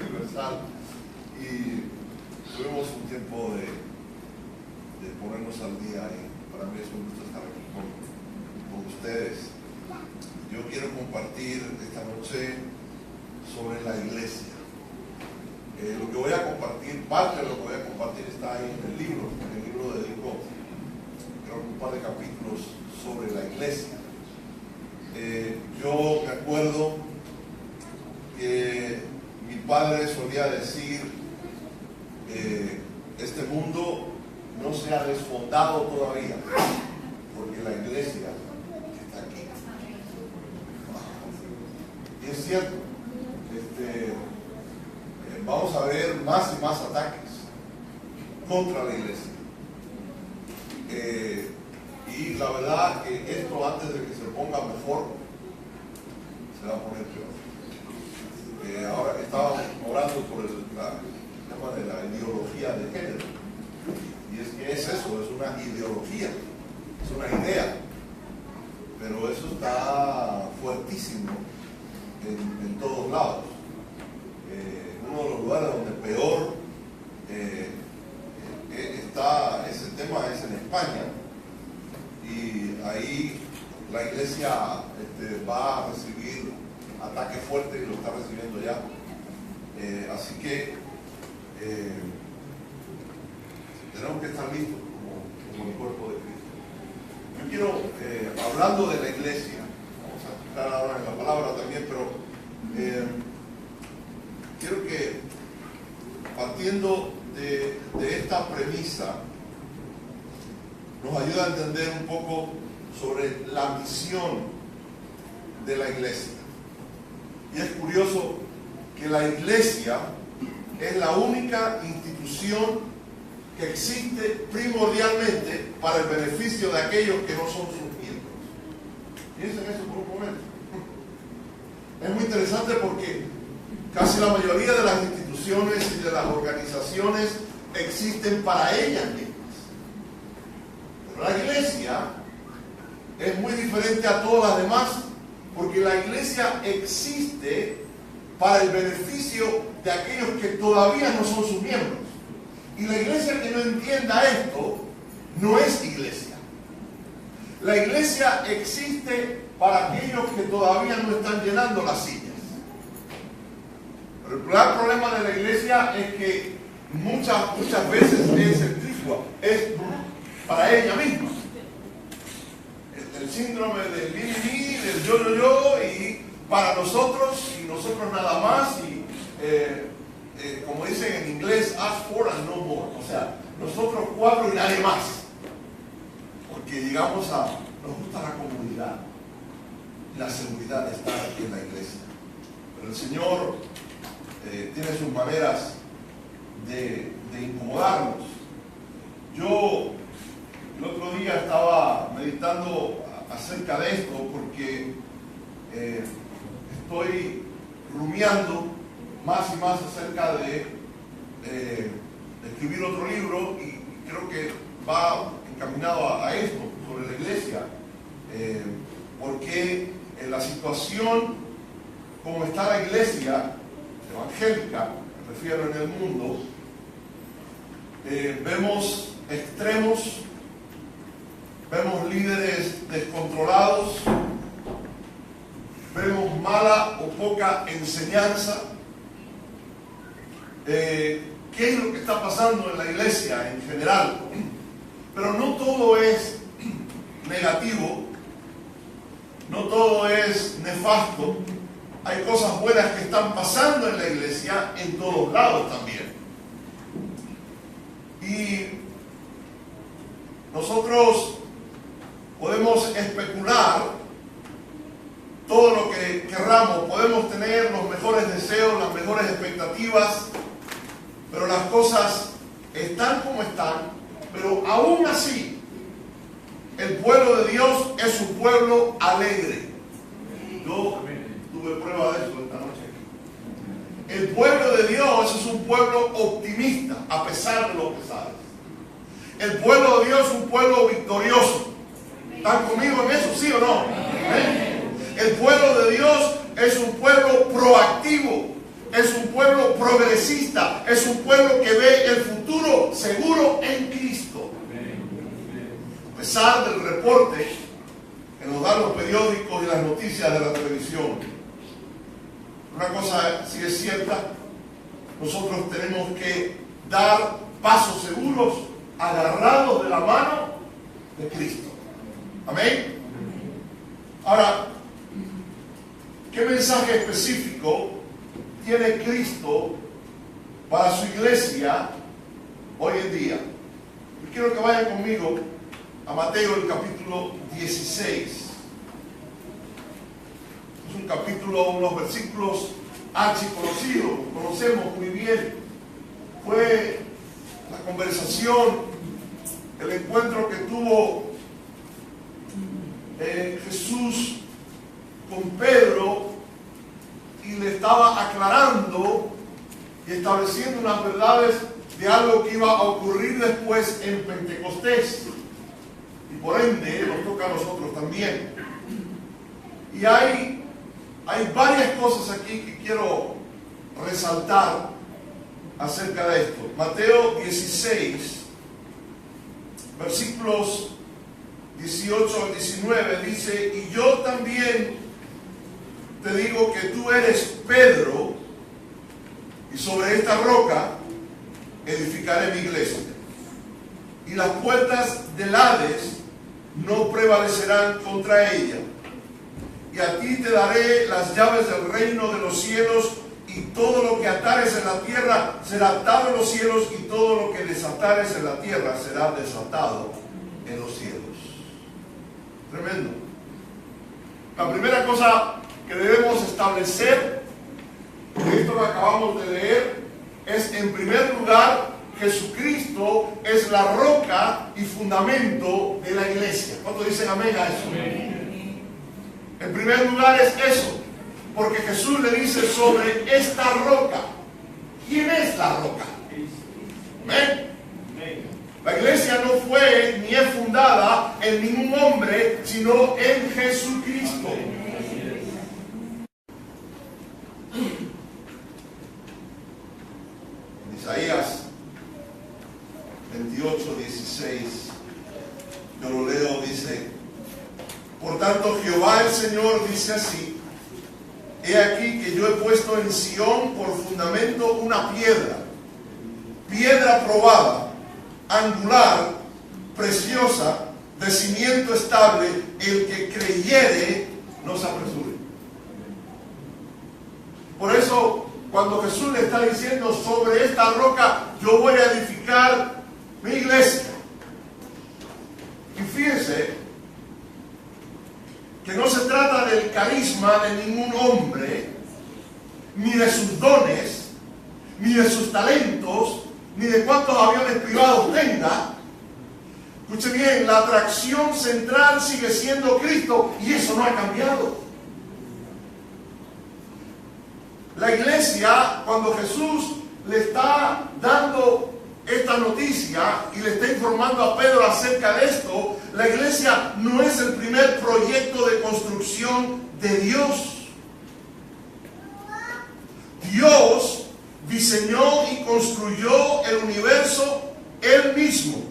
universal, y tuvimos un tiempo de ponernos al día, y para mí es un gusto estar aquí con ustedes. Yo quiero compartir esta noche sobre la iglesia. Lo que voy a compartir, parte de lo que voy a compartir está ahí en el libro dedico creo un par de capítulos sobre la iglesia. Yo me acuerdo que mi padre solía decir: este mundo no se ha desfondado todavía, porque la iglesia está aquí. Y es cierto, vamos a ver más y más ataques contra la iglesia. Y la verdad que esto, antes de que se ponga mejor, se va a poner peor. Ahora estábamos orando por el tema de la ideología de género. Y es que es eso, es una ideología, es una idea. Pero eso está fuertísimo en todos lados. Uno de los lugares donde peor está ese tema es en España, y ahí la iglesia va a recibir ataque fuerte, y lo está recibiendo ya. Así que tenemos que estar listos como el cuerpo de Cristo. Yo quiero, hablando de la iglesia, vamos a entrar ahora en la palabra también, pero quiero que, partiendo de esta premisa, nos ayude a entender un poco sobre la misión de la iglesia. Y es curioso que la iglesia es la única institución que existe primordialmente para el beneficio de aquellos que no son sus miembros. Piensen eso por un momento. Es muy interesante porque casi la mayoría de las instituciones y de las organizaciones existen para ellas mismas. Pero la iglesia es muy diferente a todas las demás, porque la iglesia existe para el beneficio de aquellos que todavía no son sus miembros. Y la iglesia que no entienda esto no es iglesia. La iglesia existe para aquellos que todavía no están llenando las sillas. Pero el gran problema de la iglesia es que muchas veces es centrífuga, es para ella misma. El síndrome del mí, del yo, y para nosotros, y nosotros nada más, y como dicen en inglés, ask for and no more. O sea, nosotros cuatro y nadie más. Porque llegamos nos gusta la comunidad, la seguridad de estar en la iglesia. Pero el Señor tiene sus maneras de incomodarnos. Yo el otro día estaba meditando acerca de esto, porque estoy rumiando más y más acerca de escribir otro libro, y creo que va encaminado a esto, sobre la iglesia, porque en la situación como está la iglesia evangélica, me refiero en el mundo, vemos extremos, vemos líderes descontrolados, vemos mala o poca enseñanza. ¿Qué es lo que está pasando en la iglesia en general? Pero no todo es negativo, no todo es nefasto, hay cosas buenas que están pasando en la iglesia en todos lados también. Y nosotros podemos especular todo lo que querramos, podemos tener los mejores deseos, las mejores expectativas, pero las cosas están como están. Pero aún así, el pueblo de Dios es un pueblo alegre. Yo tuve prueba de eso esta noche aquí. El pueblo de Dios es un pueblo optimista, a pesar de los pesares. El pueblo de Dios es un pueblo victorioso. ¿Están conmigo en eso, sí o no? El pueblo de Dios es un pueblo proactivo. Es un pueblo progresista, es un pueblo que ve el futuro seguro en Cristo. A pesar del reporte que nos dan los periódicos y las noticias de la televisión, una cosa sí es cierta: nosotros tenemos que dar pasos seguros agarrados de la mano de Cristo. Amén. Ahora, ¿qué mensaje específico tiene Cristo para su iglesia hoy en día? Yo quiero que vayan conmigo a Mateo, el capítulo 16. Es un capítulo, unos versículos archiconocidos, conocemos muy bien. Fue la conversación, el encuentro que tuvo Jesús con Pedro, y le estaba aclarando y estableciendo unas verdades de algo que iba a ocurrir después en Pentecostés, y por ende nos toca a nosotros también. Y hay varias cosas aquí que quiero resaltar acerca de esto. Mateo 16, versículos 18 al 19 dice: y yo también te digo que tú eres Pedro, y sobre esta roca edificaré mi iglesia, y las puertas del Hades no prevalecerán contra ella. Y a ti te daré las llaves del reino de los cielos, y todo lo que atares en la tierra será atado en los cielos, y todo lo que desatares en la tierra será desatado en los cielos. Tremendo. La primera cosa que debemos establecer de esto que acabamos de leer es, en primer lugar, Jesucristo es la roca y fundamento de la iglesia. ¿Cuántos dicen amén a eso? Amén. En primer lugar es eso, porque Jesús le dice: sobre esta roca. ¿Quién es la roca? ¿Amén? La iglesia no fue ni es fundada en ningún hombre, sino en Jesucristo. En Isaías 28:16, yo lo leo, dice: por tanto, Jehová el Señor dice así: he aquí que yo he puesto en Sión por fundamento una piedra probada, angular, preciosa, de cimiento estable. El que creyere no se apresure. Por eso, cuando Jesús le está diciendo: sobre esta roca yo voy a edificar mi iglesia, y fíjense que no se trata del carisma de ningún hombre, ni de sus dones, ni de sus talentos, ni de cuántos aviones privados tenga. Escuche bien, la atracción central sigue siendo Cristo, y eso no ha cambiado. La iglesia, cuando Jesús le está dando esta noticia y le está informando a Pedro acerca de esto, la iglesia no es el primer proyecto de construcción de Dios. Dios diseñó y construyó el universo Él mismo.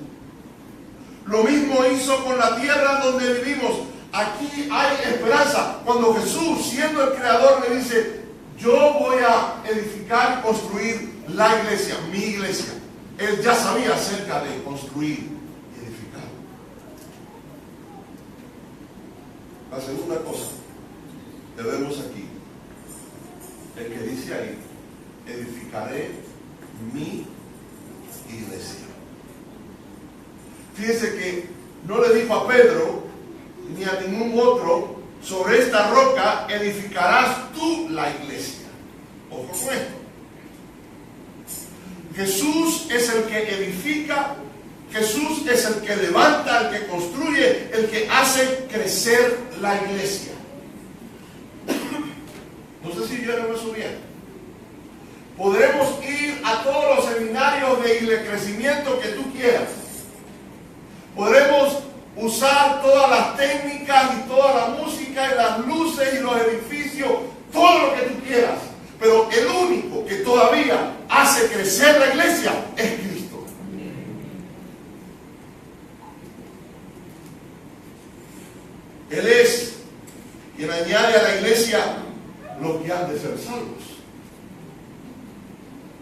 Lo mismo hizo con la tierra donde vivimos. Aquí hay esperanza. Cuando Jesús, siendo el creador, le dice: yo voy a edificar y construir la iglesia, mi iglesia. Él ya sabía acerca de construir y edificar. La segunda cosa que vemos aquí el que dice ahí, edificaré mi iglesia. Fíjense que no le dijo a Pedro ni a ningún otro, sobre esta roca edificarás tú la iglesia. Ojo con esto. Jesús es el que edifica, Jesús es el que levanta, el que construye, el que hace crecer la iglesia. No sé si yo no me subí. Podremos ir a todos los seminarios de crecimiento que tú quieras. Podremos usar todas las técnicas y toda la música y las luces y los edificios, todo lo que tú quieras. Pero el único que todavía hace crecer la iglesia es Cristo. Él es quien añade a la iglesia los que han de ser salvos.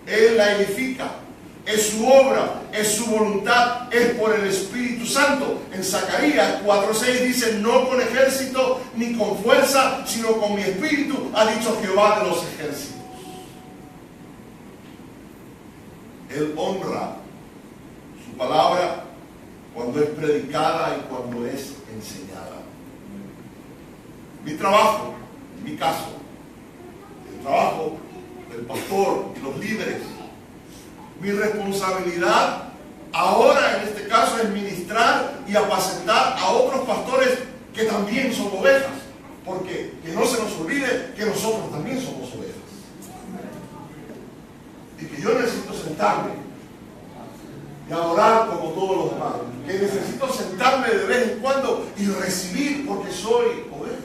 Él la edifica. Es su obra, es su voluntad, es por el Espíritu Santo. En Zacarías 4:6 dice, no con ejército ni con fuerza, sino con mi espíritu, ha dicho Jehová de los ejércitos. Él honra su palabra cuando es predicada y cuando es enseñada. Mi trabajo, en mi caso, el trabajo del pastor y los líderes, mi responsabilidad ahora en este caso es ministrar y apacentar a otros pastores que también son ovejas, porque que no se nos olvide que nosotros también somos ovejas y que yo necesito sentarme y adorar como todos los demás, que necesito sentarme de vez en cuando y recibir porque soy oveja.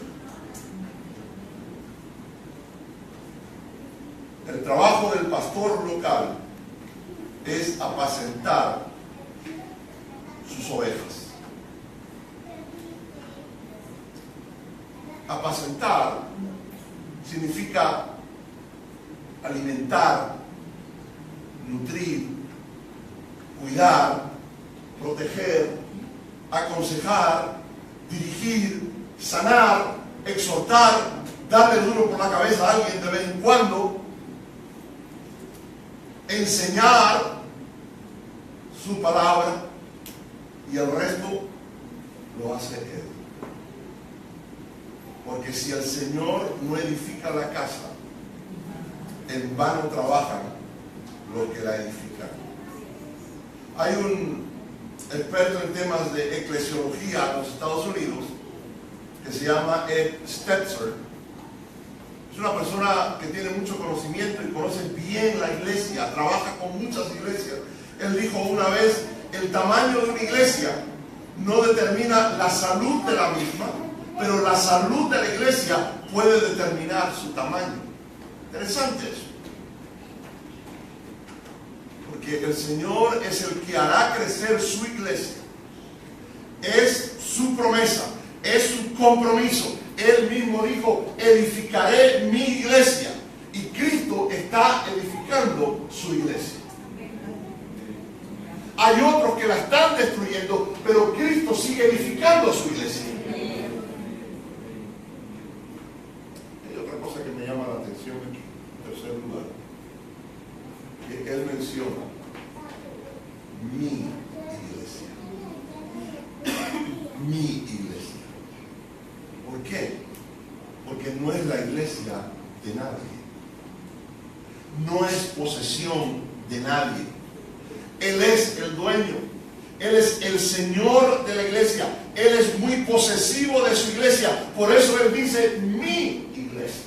El trabajo del pastor local es apacentar sus ovejas. Apacentar significa alimentar, nutrir, cuidar, proteger, aconsejar, dirigir, sanar, exhortar, darle duro por la cabeza a alguien de vez en cuando, enseñar su palabra, y el resto lo hace Él. Porque si el Señor no edifica la casa, en vano trabajan los que la edifican. Hay un experto en temas de eclesiología en los Estados Unidos que se llama Ed Stetzer. Es una persona que tiene mucho conocimiento y conoce bien la iglesia, trabaja con muchas iglesias. Él dijo una vez, el tamaño de una iglesia no determina la salud de la misma, pero la salud de la iglesia puede determinar su tamaño. Interesante eso. Porque el Señor es el que hará crecer su iglesia. Es su promesa, es su compromiso. Él mismo dijo, edificaré mi iglesia. Y Cristo está edificando su iglesia. Hay otros que la están destruyendo, pero Cristo sigue edificando su iglesia. Hay otra cosa que me llama la atención aquí, en tercer lugar, que Él menciona, mi iglesia. Mi iglesia. ¿Por qué? Porque no es la iglesia de nadie. No es posesión de nadie. Él es el dueño. Él es el Señor de la iglesia. Él es muy posesivo de su iglesia. Por eso Él dice, mi iglesia.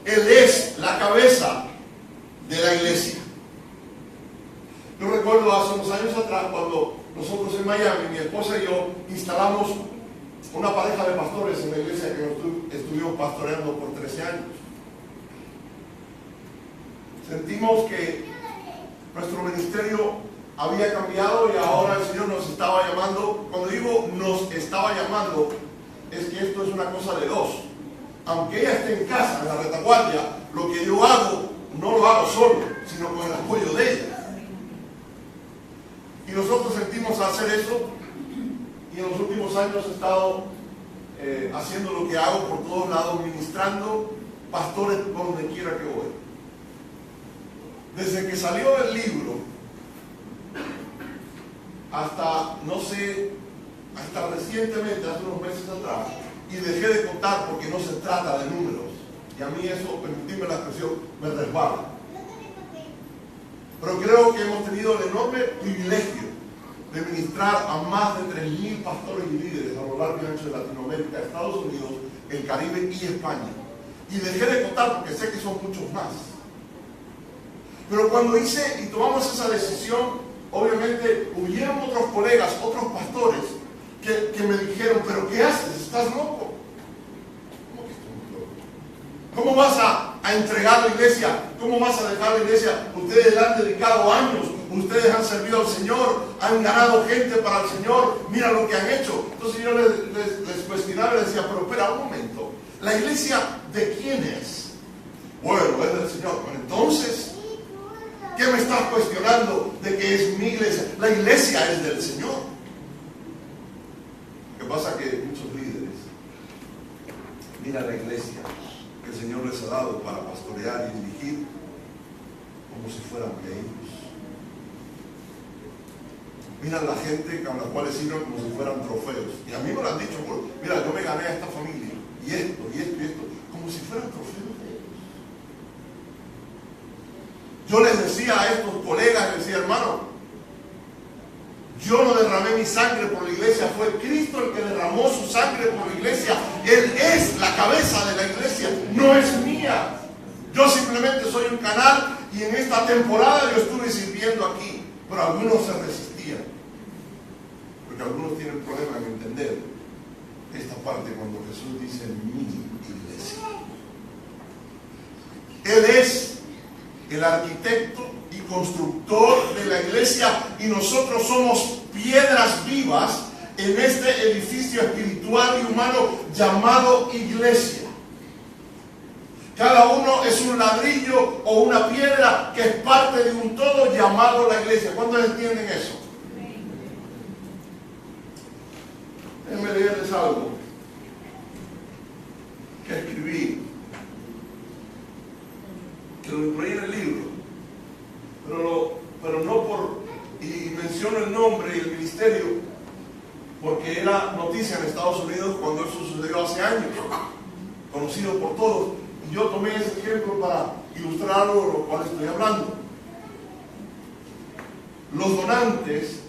Él es la cabeza de la iglesia. Yo recuerdo hace unos años atrás, cuando nosotros en Miami, mi esposa y yo, instalamos una pareja de pastores en la iglesia que estuvimos pastoreando por 13 años. Sentimos que nuestro ministerio había cambiado y ahora el Señor nos estaba llamando. Cuando digo nos estaba llamando, es que esto es una cosa de dos. Aunque ella esté en casa, en la retaguardia, lo que yo hago, no lo hago solo, sino con el apoyo de ella. Y nosotros sentimos hacer eso, y en los últimos años he estado haciendo lo que hago por todos lados, ministrando pastores por donde quiera que voy. Desde que salió el libro hasta, no sé, hasta recientemente, hace unos meses atrás, y dejé de contar porque no se trata de números. Y a mí eso, permitidme la expresión, me resbala. Pero creo que hemos tenido el enorme privilegio de ministrar a más de 3.000 pastores y líderes a lo largo y ancho de Latinoamérica, Estados Unidos, el Caribe y España. Y dejé de contar porque sé que son muchos más. Pero cuando hice y tomamos esa decisión, obviamente hubieron otros colegas, otros pastores, que me dijeron, ¿pero qué haces? ¿Estás loco? ¿Cómo que estoy loco? ¿Cómo vas a entregar la iglesia? ¿Cómo vas a dejar la iglesia? Ustedes le han dedicado años, ustedes han servido al Señor, han ganado gente para el Señor, mira lo que han hecho. Entonces yo les cuestionaba y les decía, pero espera un momento, ¿la iglesia de quién es? Bueno, es del Señor. Bueno, entonces, ¿qué me estás cuestionando de que es mi iglesia? La iglesia es del Señor. Lo que pasa es que muchos líderes miran la iglesia que el Señor les ha dado para pastorear y dirigir como si fueran de ellos. Miran la gente con la cual sirven como si fueran trofeos. Y a mí me lo han dicho, mira, yo me gané a esta familia, y esto, y esto, y esto, como si fueran trofeos de ellos. Yo les decía a estos colegas, les decía, hermano, yo no derramé mi sangre por la iglesia, fue Cristo el que derramó su sangre por la iglesia. Él es la cabeza de la iglesia, no es mía. Yo simplemente soy un canal y en esta temporada yo estuve sirviendo aquí, pero algunos se resistían, porque algunos tienen problema en entender esta parte cuando Jesús dice mi iglesia. Él es el arquitecto y constructor de la iglesia y nosotros somos piedras vivas en este edificio espiritual y humano llamado iglesia. Cada uno es un ladrillo o una piedra que es parte de un todo llamado la iglesia. ¿Cuántos entienden eso? Déjenme leerles algo que escribí, que lo incluí en el libro, pero no por, y menciono el nombre y el ministerio, porque era noticia en Estados Unidos cuando eso sucedió hace años, conocido por todos, y yo tomé ese ejemplo para ilustrar algo de lo cual estoy hablando. Los donantes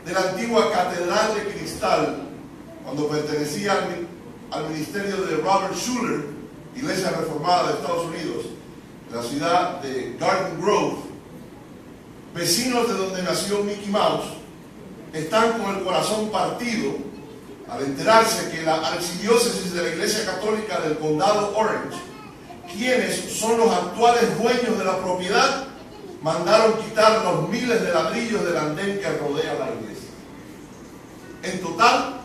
de la antigua Catedral de Cristal, cuando pertenecía al ministerio de Robert Schuller, Iglesia Reformada de Estados Unidos, en la ciudad de Garden Grove, vecinos de donde nació Mickey Mouse, están con el corazón partido al enterarse que la archidiócesis de la Iglesia Católica del Condado Orange, quienes son los actuales dueños de la propiedad, mandaron quitar los miles de ladrillos del andén que rodea la iglesia. En total,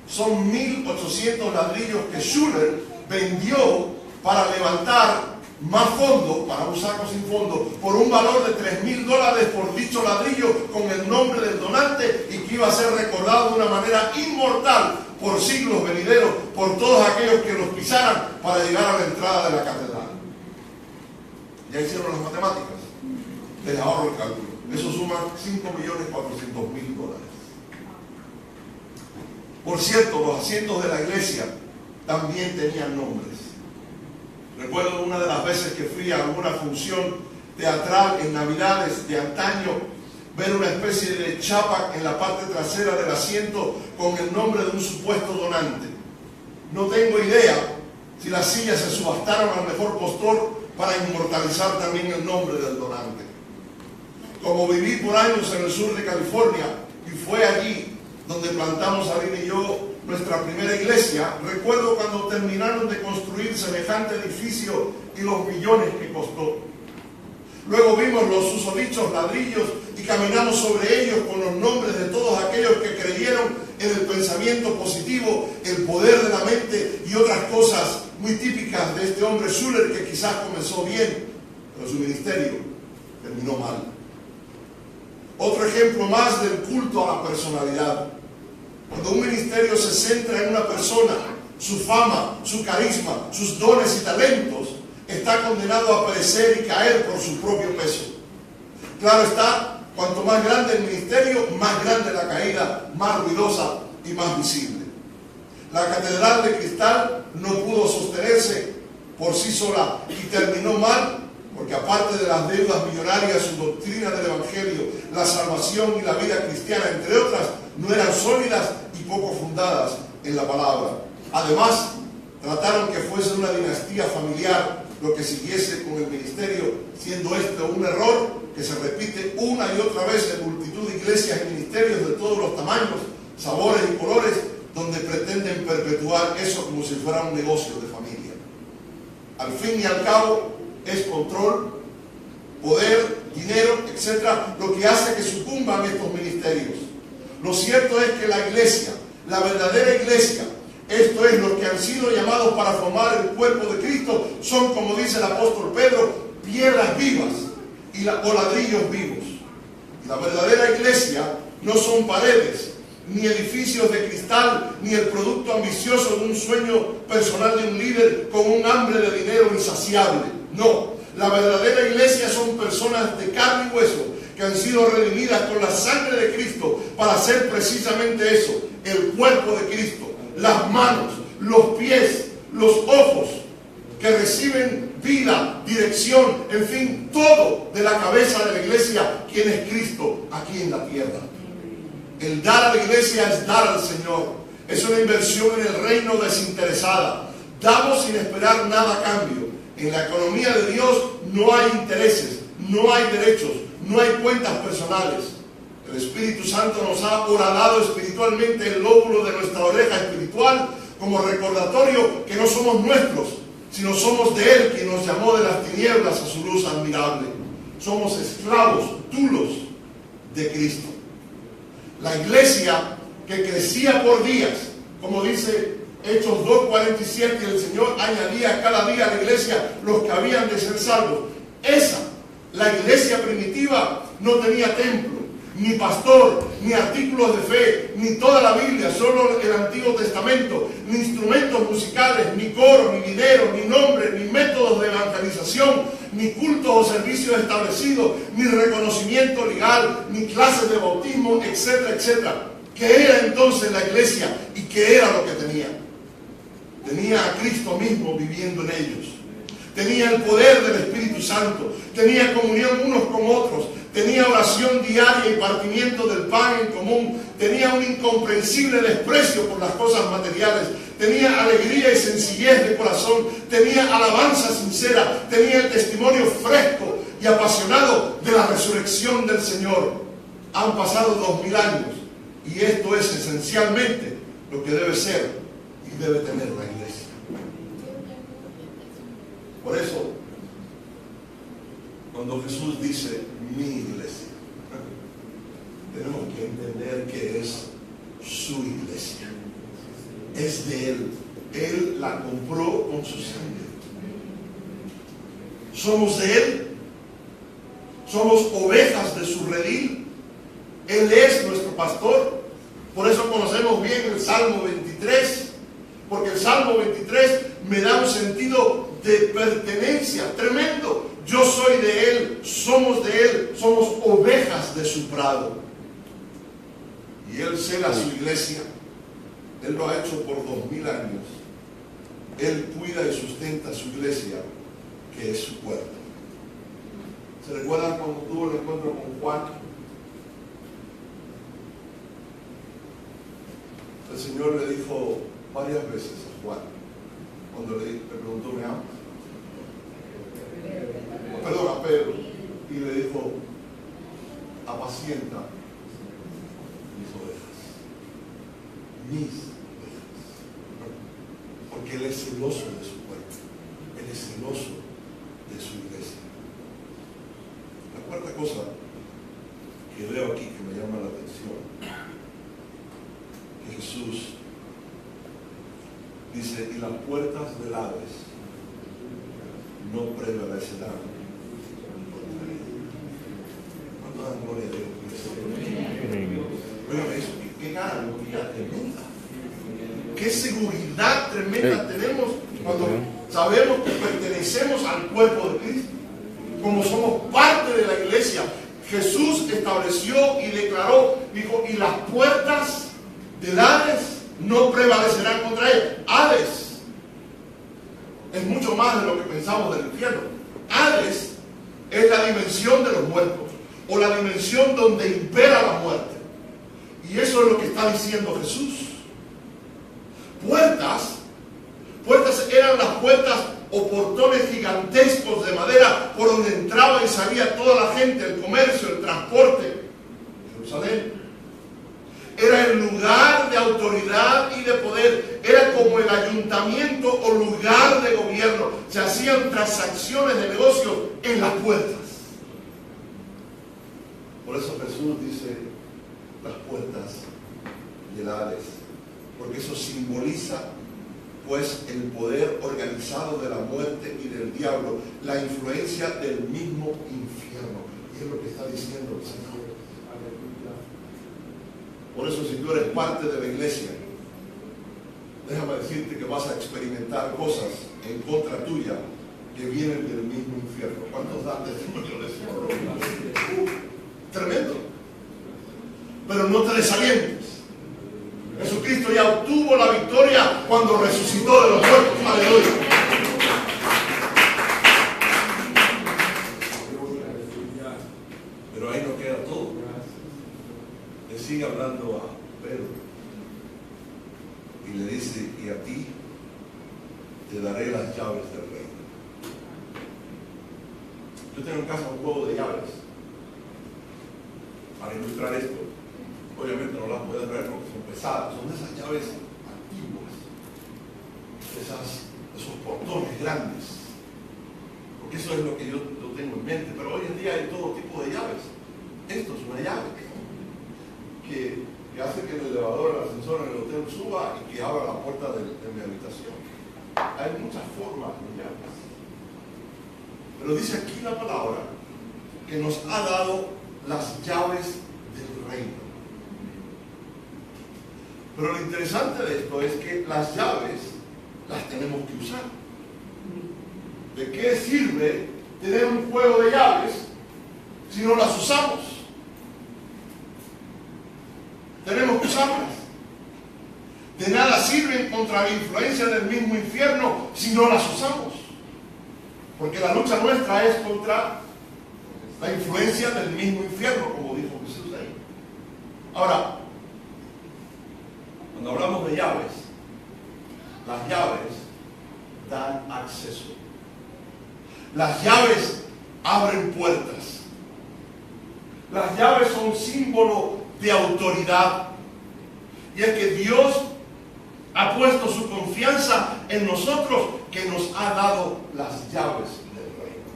son 1.800 ladrillos que Schuller vendió para levantar más fondos, para un saco sin fondo, por un valor de $3.000 por dicho ladrillo con el nombre del donante y que iba a ser recordado de una manera inmortal por siglos venideros por todos aquellos que los pisaran para llegar a la entrada de la catedral. ¿Ya hicieron las matemáticas? Les ahorro el cálculo. Eso suma $5.400.000. Por cierto, los asientos de la iglesia también tenían nombres. Recuerdo una de las veces que fui a alguna función teatral en Navidades de antaño, ver una especie de chapa en la parte trasera del asiento con el nombre de un supuesto donante. No tengo idea si las sillas se subastaron al mejor postor para inmortalizar también el nombre del donante. Como viví por años en el sur de California y fue allí donde plantamos Aline y yo nuestra primera iglesia, recuerdo cuando terminaron de construir semejante edificio y los millones que costó. Luego vimos los susodichos ladrillos y caminamos sobre ellos con los nombres de todos aquellos que creyeron en el pensamiento positivo, el poder de la mente y otras cosas muy típicas de este hombre Schuller, que quizás comenzó bien, pero su ministerio terminó mal. Otro ejemplo más del culto a la personalidad. Cuando un ministerio se centra en una persona, su fama, su carisma, sus dones y talentos, está condenado a perecer y caer por su propio peso. Claro está, cuanto más grande el ministerio, más grande la caída, más ruidosa y más visible. La catedral de cristal no pudo sostenerse por sí sola y terminó mal, porque aparte de las deudas millonarias, su doctrina del Evangelio, la salvación y la vida cristiana, entre otras, no eran sólidas y poco fundadas en la palabra. Además, trataron que fuese una dinastía familiar lo que siguiese con el ministerio, siendo esto un error que se repite una y otra vez en multitud de iglesias y ministerios de todos los tamaños, sabores y colores, donde pretenden perpetuar eso como si fuera un negocio de familia. Al fin y al cabo, es control, poder, dinero, etcétera, lo que hace que sucumban estos ministerios. Lo cierto es que la iglesia, la verdadera iglesia, esto es, los que han sido llamados para formar el cuerpo de Cristo, son, como dice el apóstol Pedro, piedras vivas o ladrillos vivos. Y la verdadera iglesia no son paredes, ni edificios de cristal, ni el producto ambicioso de un sueño personal de un líder con un hambre de dinero insaciable. No, la verdadera iglesia son personas de carne y hueso que han sido redimidas con la sangre de Cristo para hacer precisamente eso, el cuerpo de Cristo, las manos, los pies, los ojos, que reciben vida, dirección, en fin, todo de la cabeza de la iglesia, quien es Cristo aquí en la tierra. El dar a la iglesia es dar al Señor. Es una inversión en el reino desinteresada. Damos sin esperar nada a cambio. En la economía de Dios no hay intereses, no hay derechos, no hay cuentas personales. El Espíritu Santo nos ha horadado espiritualmente el lóbulo de nuestra oreja espiritual como recordatorio que no somos nuestros, sino somos de Él, quien nos llamó de las tinieblas a su luz admirable. Somos esclavos, dulos de Cristo. La iglesia que crecía por días, como dice Hechos 2:47, el Señor añadía cada día a la iglesia los que habían de ser salvos. Esa, la iglesia primitiva, no tenía templo, ni pastor, ni artículos de fe, ni toda la Biblia, solo el Antiguo Testamento, ni instrumentos musicales, ni coro, ni dinero, ni nombre, ni métodos de evangelización, ni cultos o servicios establecidos, ni reconocimiento legal, ni clases de bautismo, etcétera, etcétera. ¿Qué era entonces la iglesia y qué era lo que tenía? Tenía a Cristo mismo viviendo en ellos. Tenía el poder del Espíritu Santo, tenía comunión unos con otros, tenía oración diaria y partimiento del pan en común, tenía un incomprensible desprecio por las cosas materiales, tenía alegría y sencillez de corazón, tenía alabanza sincera, tenía el testimonio fresco y apasionado de la resurrección del Señor. Han pasado 2000 años y esto es esencialmente lo que debe ser y debe tener la iglesia. Por eso, cuando Jesús dice mi iglesia, tenemos que entender que es su iglesia. Es de Él. Él la compró con su sangre. Somos de Él. Somos ovejas de su redil. Él es nuestro pastor. Por eso conocemos bien el Salmo 23. Porque el Salmo 23 me da un sentido de pertenencia tremendo. Yo soy de Él, somos de Él, somos ovejas de su prado. Y Él cela su iglesia. Él lo ha hecho por 2000 años. Él cuida y sustenta su iglesia, que es su cuerpo. ¿Se recuerdan cuando tuvo el encuentro con Juan? El Señor le dijo varias veces a Juan, cuando le preguntó, ¿me amas? Perdón, a Pedro, y le dijo, apacienta mis ovejas, porque Él es celoso de su cuerpo, Él es celoso de su iglesia. La cuarta cosa que veo aquí que me llama la atención, que Jesús dice, y las puertas del Hades no prevalecerán. ¿Cuánto dan gloria a Dios? Bueno, eso, ¿qué una alegría tremenda. Qué seguridad tremenda tenemos cuando sabemos que pertenecemos al cuerpo de Cristo. Como somos parte de la iglesia, Jesús estableció y declaró, dijo, y las puertas del Hades no prevalecerán contra ella. Hades es mucho más de lo que pensamos del infierno. Hades es la dimensión de los muertos, o la dimensión donde impera la muerte. Y eso es lo que está diciendo Jesús. Puertas eran las puertas o portones gigantescos de madera por donde entraba y salía toda la gente, el comercio, el transporte. Jerusalén era el lugar de autoridad y de poder, era como el ayuntamiento o lugar de gobierno. Se hacían transacciones de negocios en las puertas. Por eso Jesús dice las puertas del Hades, porque eso simboliza pues el poder organizado de la muerte y del diablo, la influencia del mismo infierno. Y es lo que está diciendo el Señor. Por eso, si tú eres parte de la iglesia, déjame decirte que vas a experimentar cosas en contra tuya que vienen del mismo infierno. ¿Cuántos dan testimonio de eso? Tremendo. Pero no te desalientes. Jesucristo ya obtuvo la victoria cuando resucitó de los muertos. Aleluya. Pero ahí no queda todo. Le sigue hablando a Pedro y le dice, y a ti te daré las llaves del reino. Yo tengo en casa un juego de llaves para ilustrar esto. Obviamente no las puedes ver porque son pesadas, son de esas llaves antiguas, esos portones grandes, porque eso es lo que yo tengo en mente. Pero hoy en día hay todo tipo de llaves. Esto es una llave que hace que el elevador, el ascensor en el hotel suba y que abra la puerta de mi habitación. Hay muchas formas de llaves, pero dice aquí la palabra que nos ha dado las llaves del reino. Pero lo interesante de esto es que las llaves las tenemos que usar. ¿De qué sirve tener un juego de llaves si no las usamos? Tenemos que usarlas. De nada sirven contra la influencia del mismo infierno si no las usamos. Porque la lucha nuestra es contra la influencia del mismo infierno, como dijo Jesús ahí. Ahora, cuando hablamos de llaves, las llaves dan acceso. Las llaves abren puertas. Las llaves son símbolo de autoridad. Y es que Dios ha puesto su confianza en nosotros, que nos ha dado las llaves del reino.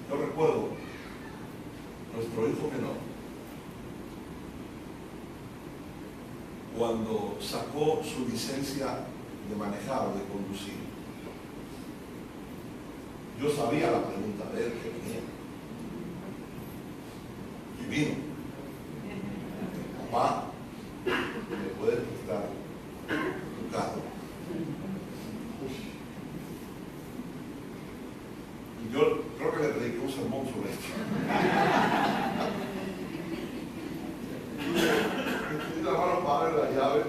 Yo recuerdo nuestro hijo menor, cuando sacó su licencia de manejar o de conducir. Yo sabía la pregunta de él que venía. Y vino. Papá, ¿me puedes prestar tu carro? Y yo creo que le prediqué un sermón sobre esto. Y la mano para darle la llave,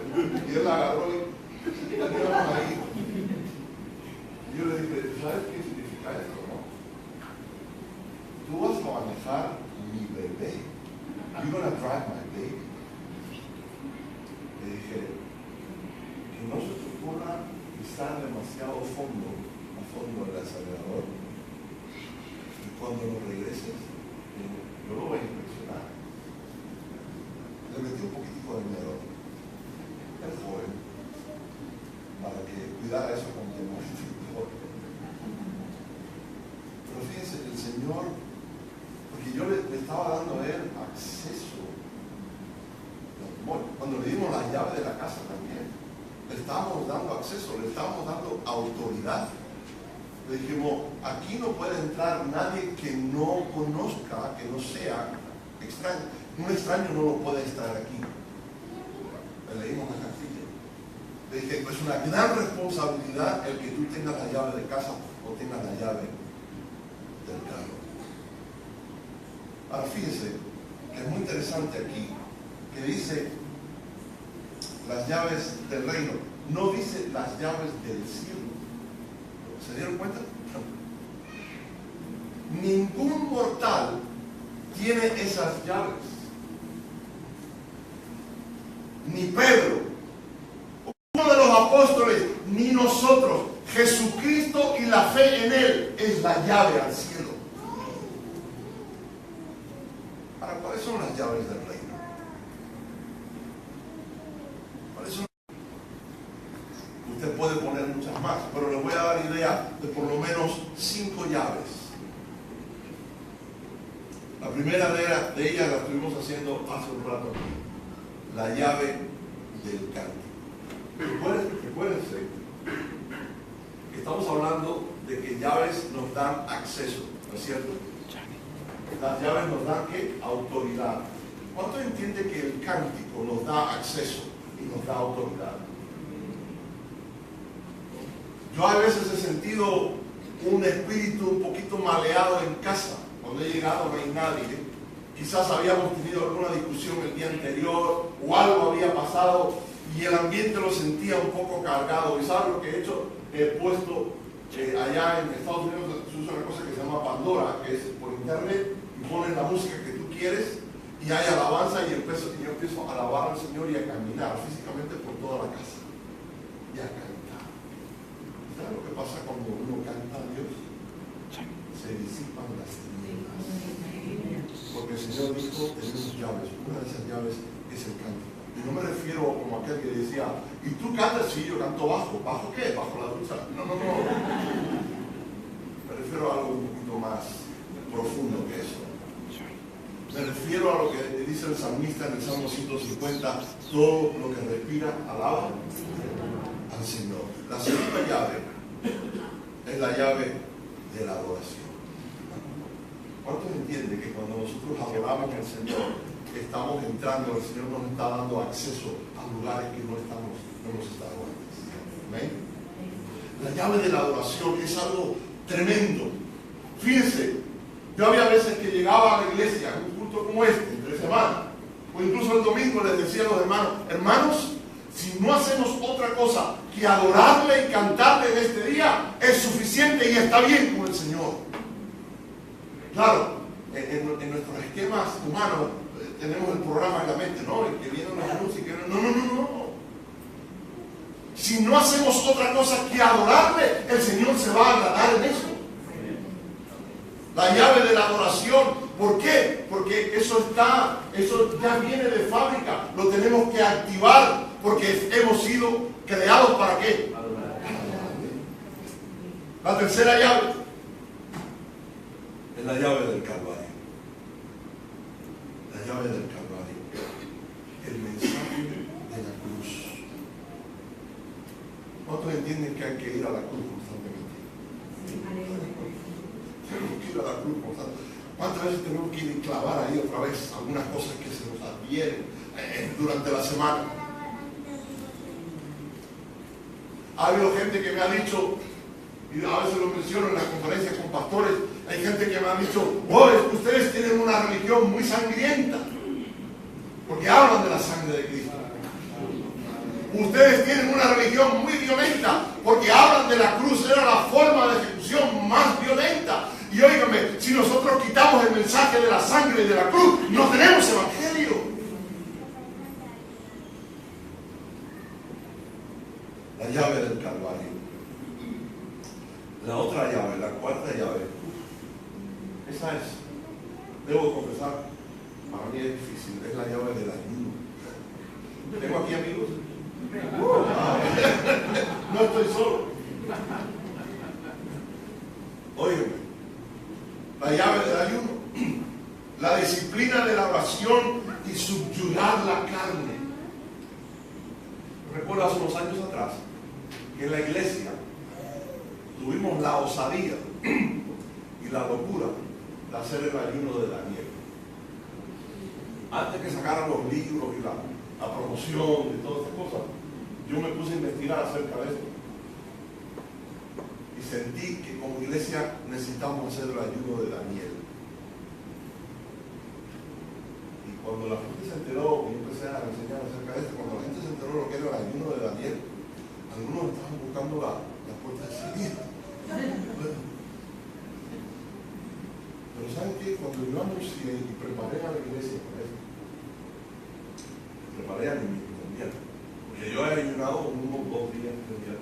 y él la agarró y la tiramos ahí. Y yo le dije, ¿sabes qué significa esto, no? Tú vas a manejar mi bebé. You're gonna drive my baby. Le dije, que no se te ocurra pisar demasiado fondo del acelerador. Y cuando lo regreses, yo lo voy a inspeccionar. Le metí un poquitico de dinero al joven para que cuidara eso con temor. Pero fíjense, el Señor, porque yo le estaba dando a él acceso. Cuando le dimos las llaves de la casa también, le estábamos dando acceso, le estábamos dando autoridad. Le dijimos, aquí no puede entrar nadie que no conozca, que no sea extraño. Un extraño no lo puede estar aquí. que leímos la cartilla. Le dije, es una gran responsabilidad el que tú tengas la llave de casa o tengas la llave del carro. Ahora fíjese que es muy interesante aquí, que dice las llaves del reino, no dice las llaves del cielo. ¿Se dieron cuenta? Ningún mortal tiene esas llaves. Ni Pedro, uno de los apóstoles, ni nosotros. Jesucristo y la fe en Él es la llave al cielo. Ahora, ¿cuáles son las llaves del reino? ¿Cuáles son? Usted puede poner muchas más, pero le voy a dar idea de por lo menos 5 llaves. La primera de ellas la estuvimos haciendo hace un rato. La llave del cántico. Recuérdense que estamos hablando de que llaves nos dan acceso, ¿no es cierto? Las llaves nos dan ¿qué? Autoridad. ¿Cuánto entiende que el cántico nos da acceso y nos da autoridad? Yo a veces he sentido un espíritu un poquito maleado en casa. Cuando he llegado no hay nadie. Quizás habíamos tenido alguna discusión el día anterior o algo había pasado y el ambiente lo sentía un poco cargado. ¿Y sabes lo que he hecho? He puesto allá en Estados Unidos se usa una cosa que se llama Pandora, que es por internet, y pones la música que tú quieres y hay alabanza y yo empiezo a alabar al Señor y a caminar físicamente por toda la casa y a cantar. ¿Sabes lo que pasa cuando uno canta a Dios? Se disipan las tinieblas. Porque el Señor dijo, tenemos llaves. Una de esas llaves es el canto. Y no me refiero como aquel que decía, ¿y tú cantas? Sí, yo canto bajo. ¿Bajo qué? Bajo la ducha. No. Me refiero a algo un poquito más profundo que eso. Me refiero a lo que dice el salmista en el Salmo 150, todo lo que respira, alaba al Señor. La segunda llave es la llave de la adoración. ¿Cuántos entienden que cuando nosotros adoramos al Señor, estamos entrando, el Señor nos está dando acceso a lugares que no nos estábamos antes? ¿Amén? La llave de la adoración es algo tremendo. Fíjense, yo había veces que llegaba a la iglesia, en un culto como este, entre semana, o incluso el domingo les decía a los hermanos, si no hacemos otra cosa que adorarle y cantarle en este día, es suficiente y está bien con el Señor. Claro, en nuestros esquemas humanos tenemos el programa en la mente, ¿no? El que viene la música. No. Si no hacemos otra cosa que adorarle, el Señor se va a agradar en eso. La llave de la adoración. ¿Por qué? Porque eso ya viene de fábrica. Lo tenemos que activar porque hemos sido creados ¿para qué? La tercera llave es la llave del Calvario. La llave del Calvario. El mensaje de la cruz. ¿Cuántos entienden que hay que ir a la cruz constantemente? Tenemos que ir a la cruz constantemente. ¿Cuántas veces tenemos que ir y clavar ahí otra vez algunas cosas que se nos advienen durante la semana? Ha habido gente que me ha dicho, y a veces lo menciono en las conferencias con pastores, hay gente que me ha dicho, es que ustedes tienen una religión muy sangrienta, porque hablan de la sangre de Cristo. Ustedes tienen una religión muy violenta, porque hablan de la cruz, era la forma de ejecución más violenta. Y óigame, si nosotros quitamos el mensaje de la sangre y de la cruz, no tenemos evangelio. La llave del Calvario. La otra llave, la cuarta llave, esa es, debo confesar, para mí es difícil, es la llave del ayuno. ¿Tengo aquí amigos? No estoy solo. Óigame, la llave del ayuno, la disciplina de la oración y subyugar la carne. Recuerdo hace unos años atrás que en la iglesia tuvimos la osadía y la locura de hacer el ayuno de Daniel. Antes que sacaran los libros y la promoción y todas estas cosas, yo me puse a investigar acerca de esto. Y sentí que como iglesia necesitamos hacer el ayuno de Daniel. Y cuando la gente se enteró, y yo empecé a enseñar acerca de esto, cuando la gente se enteró lo que era el ayuno de Daniel, algunos estaban buscando la puerta de salida. Pero ¿saben qué? Cuando yo anuncié y preparé a la iglesia para esto, preparé a mi también, porque yo he ayunado unos 2 días, 3 días,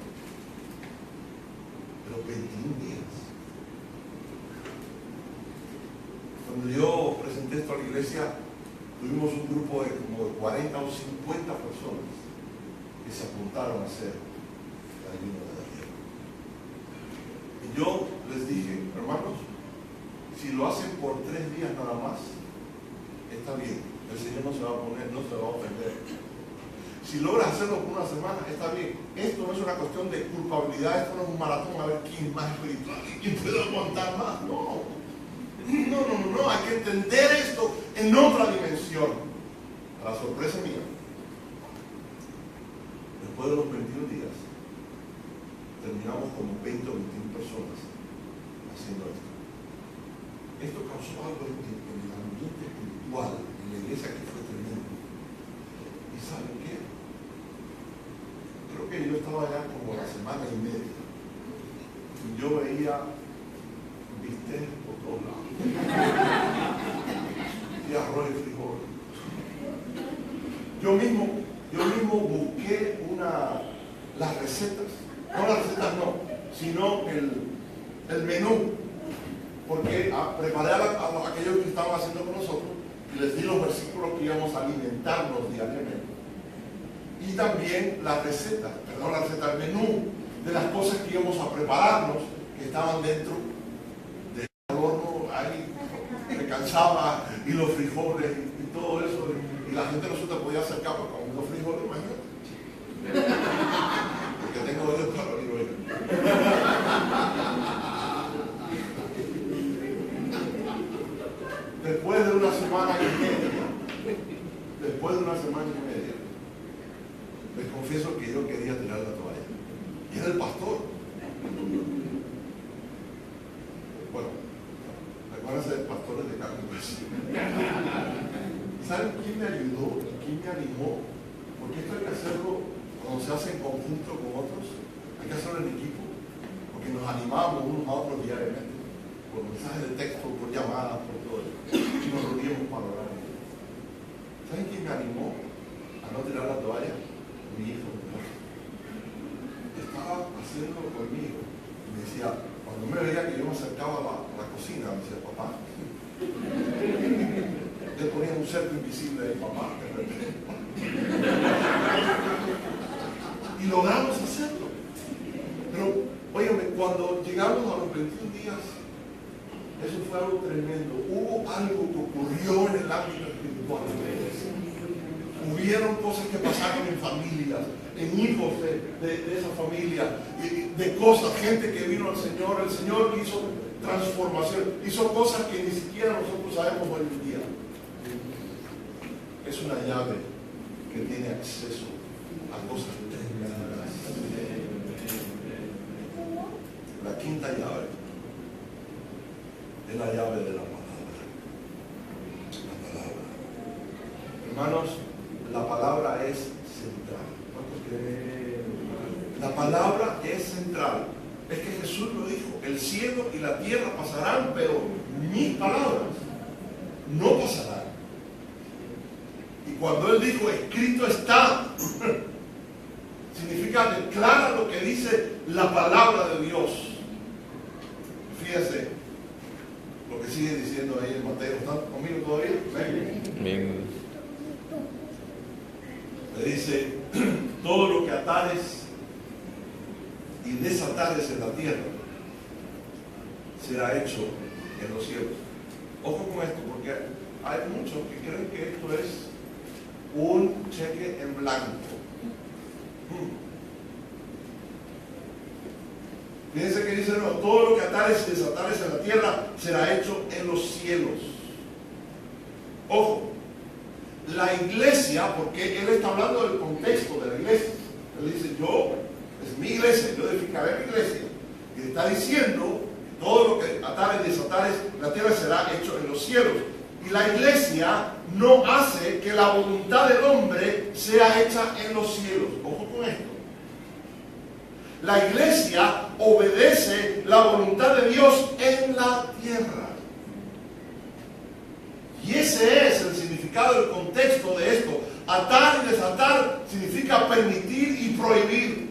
pero 21 días. Cuando yo presenté esto a la iglesia, tuvimos un grupo de como de 40 o 50 personas que se apuntaron a hacer el ayuno de Daniel. Y yo les dije, hermanos, si lo hacen por 3 días nada más, está bien. El Señor no se va a poner, no se va a ofender. Si logras hacerlo por una semana, está bien. Esto no es una cuestión de culpabilidad, esto no es un maratón a ver quién es más espiritual y quién puede aguantar más. No, hay que entender esto en otra dimensión. A la sorpresa mía, después de los 21 días, terminamos como 20 o 21 personas haciendo esto. Esto causó algo en el ambiente espiritual, en la iglesia, que fue tremendo. ¿Y saben qué? Creo que yo estaba ya como la semana y media. Y yo veía bistec por todos lados. Y arroz y frijol. Yo mismo busqué las recetas. No las recetas no, sino el menú. Porque preparé a aquellos que estaban haciendo con nosotros y les di los versículos que íbamos a alimentarnos diariamente. Y también el menú de las cosas que íbamos a prepararnos, que estaban dentro del horno, ahí me cansaba, y los frijoles y todo eso. Y la gente no se te podía acercar porque con los frijoles, imagínate. Porque tengo oídos para oír, Después de una semana y media, les confieso que yo quería tirar la toalla. Y era el pastor. Bueno, recuérdense de pastores de carne y hueso. ¿Saben quién me ayudó y quién me animó? Porque esto hay que hacerlo cuando se hace en conjunto con otros. Hay que hacerlo en equipo. Porque nos animamos unos a otros diariamente. Por mensajes de texto, por llamadas, por todo eso. Y nos reuníamos para orar. ¿Saben quién me animó a no tirar la toalla? Mi hijo. Estaba haciendo conmigo. Y me decía, cuando me veía que yo me acercaba a la cocina, me decía, papá. Él ponía un cerco invisible de papá. Y logramos hacerlo. Pero, óyeme, cuando llegamos a los 21 días, eso fue algo tremendo. Hubo algo que ocurrió en el ámbito espiritual. Hubieron cosas que pasaron en familias, en hijos de esa familia, de cosas, gente que vino al Señor. El Señor hizo transformación, hizo cosas que ni siquiera nosotros sabemos hoy en día. Es una llave que tiene acceso a cosas tremendas. La quinta llave es la llave de la palabra. La palabra. Hermanos, la palabra es central. ¿Cuántos creen? La palabra es central. Es que Jesús lo dijo, el cielo y la tierra pasarán, pero mis palabras no pasarán. Y cuando Él dijo, escrito está, significa declara lo que dice la palabra de Dios. Fíjense lo que sigue diciendo ahí en Mateo. ¿Están conmigo todavía? Bien. Le dice, todo lo que atares y desatares en la tierra será hecho en los cielos. Ojo con esto, porque hay muchos que creen que esto es un cheque en blanco. Fíjense que dice, no, todo lo que atares y desatares en la tierra será hecho en los cielos. Ojo, la iglesia, porque él está hablando del contexto de la iglesia. Él dice, yo, es mi iglesia, yo edificaré mi iglesia. Y está diciendo, todo lo que atares y desatares en la tierra será hecho en los cielos. Y la iglesia no hace que la voluntad del hombre sea hecha en los cielos. Ojo con esto. La iglesia obedece la voluntad de Dios en la tierra. Y ese es el significado, el contexto de esto. Atar y desatar significa permitir y prohibir.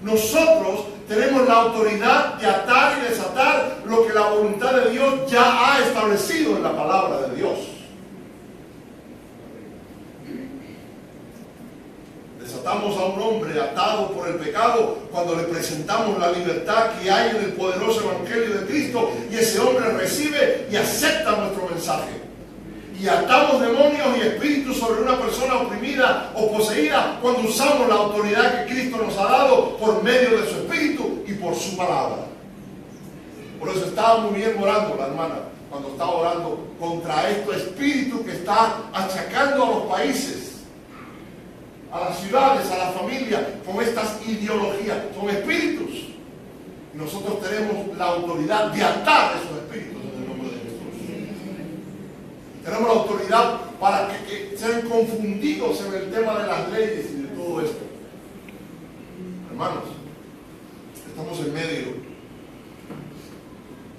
Nosotros tenemos la autoridad de atar y desatar lo que la voluntad de Dios ya ha establecido en la palabra de Dios. Desatamos a un hombre atado por el pecado cuando le presentamos la libertad que hay en el poderoso evangelio de Cristo, y ese hombre recibe y acepta nuestro mensaje. Y atamos demonios y espíritus sobre una persona oprimida o poseída cuando usamos la autoridad que Cristo nos ha dado por medio de su espíritu y por su palabra. Por eso estaba muy bien orando la hermana cuando estaba orando contra este espíritu que está achacando a los países, a las ciudades, a la familia, con estas ideologías. Son espíritus. Y nosotros tenemos la autoridad de atar esos espíritus en el nombre de Jesús. Tenemos la autoridad para que sean confundidos en el tema de las leyes y de todo esto. Hermanos, estamos en medio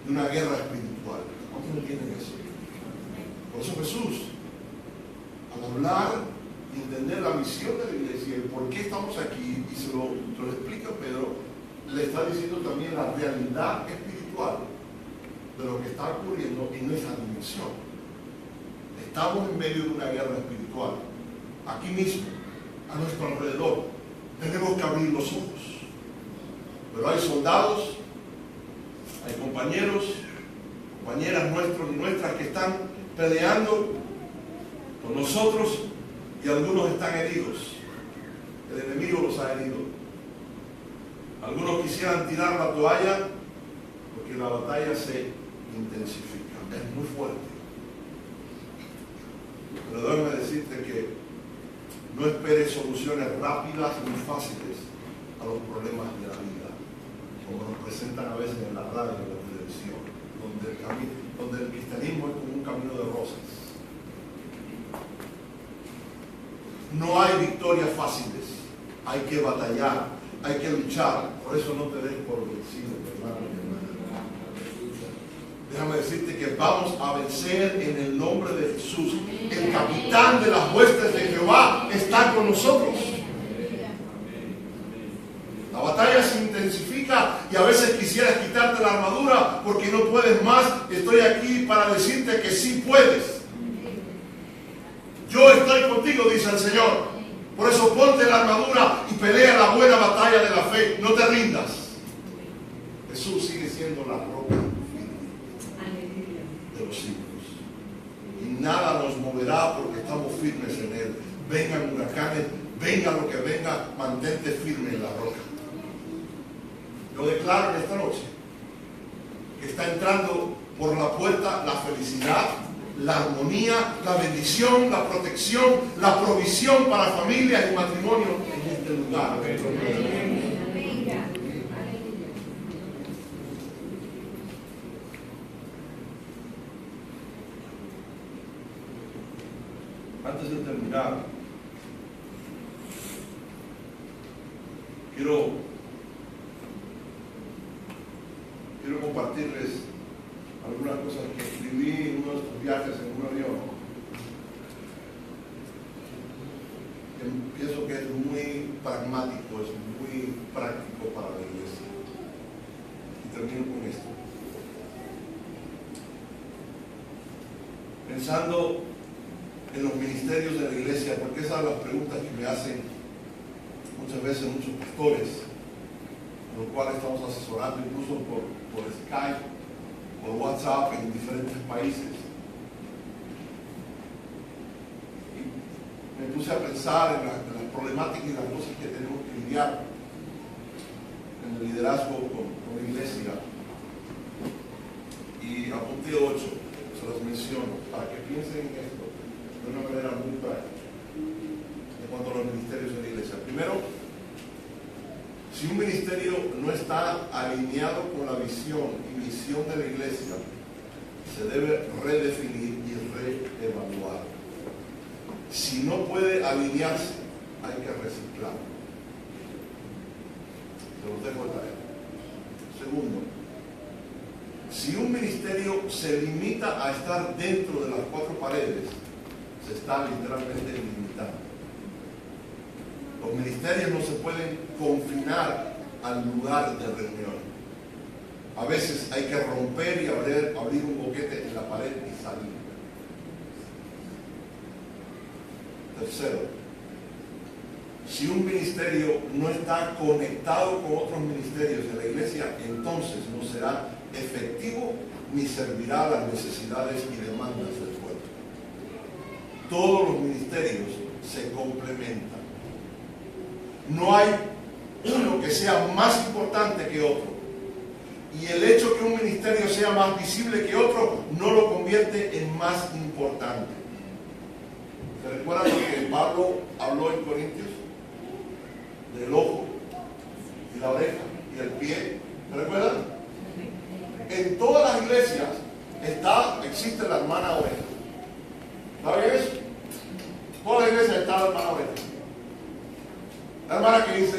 de una guerra espiritual. ¿Cuántos entienden eso? Por eso Jesús, al hablar y entender la misión de la iglesia, el por qué estamos aquí, y se lo explica Pedro, le está diciendo también la realidad espiritual de lo que está ocurriendo en esa dimensión. Estamos en medio de una guerra espiritual, aquí mismo, a nuestro alrededor. Tenemos que abrir los ojos. Pero hay soldados, hay compañeros, compañeras nuestros y nuestras que están peleando con nosotros, y algunos están heridos. El enemigo los ha herido. Algunos quisieran tirar la toalla porque la batalla se intensifica. Es muy fuerte. Pero déjame decirte que no esperes soluciones rápidas ni fáciles a los problemas de la vida, como nos presentan a veces en la radio y en la televisión, donde el cristianismo es como un camino de rosas. No hay victorias fáciles, hay que batallar, hay que luchar. Por eso no te des por vencido, hermano. Déjame decirte que vamos a vencer en el nombre de Jesús. El capitán de las huestes de Jehová está con nosotros. La batalla se intensifica y a veces quisieras quitarte la armadura porque no puedes más. Estoy aquí para decirte que sí puedes. Yo estoy contigo, dice el Señor. Por eso ponte la armadura y pelea la buena batalla de la fe. No te rindas. Jesús sigue siendo la roca de los siglos. Y nada nos moverá porque estamos firmes en Él. Vengan huracanes, venga lo que venga, mantente firme en la roca. Yo declaro en esta noche que está entrando por la puerta la felicidad, la armonía, la bendición, la protección, la provisión para familias y matrimonios en este lugar. Antes de terminar, quiero compartirles algunas cosas que escribí en uno de estos viajes en un avión. Pienso que es muy pragmático, es muy práctico para la iglesia. Y termino con esto. Pensando en los ministerios de la iglesia, porque esas son las preguntas que me hacen muchas veces muchos pastores, con los cuales estamos asesorando incluso por Skype, por WhatsApp en diferentes países. Y me puse a pensar en las problemáticas y las cosas que tenemos que lidiar en el liderazgo con la iglesia. Y apunté 8, se los menciono, para que piensen en esto de una manera muy práctica en cuanto a los ministerios en la iglesia. Primero, si un ministerio no está alineado con la visión y misión de la iglesia, se debe redefinir y reevaluar. Si no puede alinearse, hay que reciclar. Se los dejo de tarea. Segundo, si un ministerio se limita a estar dentro de las cuatro paredes, se está literalmente limitando. Los ministerios no se pueden confinar al lugar de reunión. A veces hay que romper y abrir un boquete en la pared y salir. Tercero, si un ministerio no está conectado con otros ministerios de la iglesia, entonces no será efectivo ni servirá a las necesidades y demandas del pueblo. Todos los ministerios se complementan. No hay uno que sea más importante que otro. Y el hecho que un ministerio sea más visible que otro no lo convierte en más importante. ¿Se recuerdan lo que Pablo habló en Corintios? Del ojo y la oreja y el pie. ¿Se recuerdan? En todas las iglesias existe la hermana oreja. ¿Está bien eso? Todas las iglesias está la hermana oreja. La hermana que dice,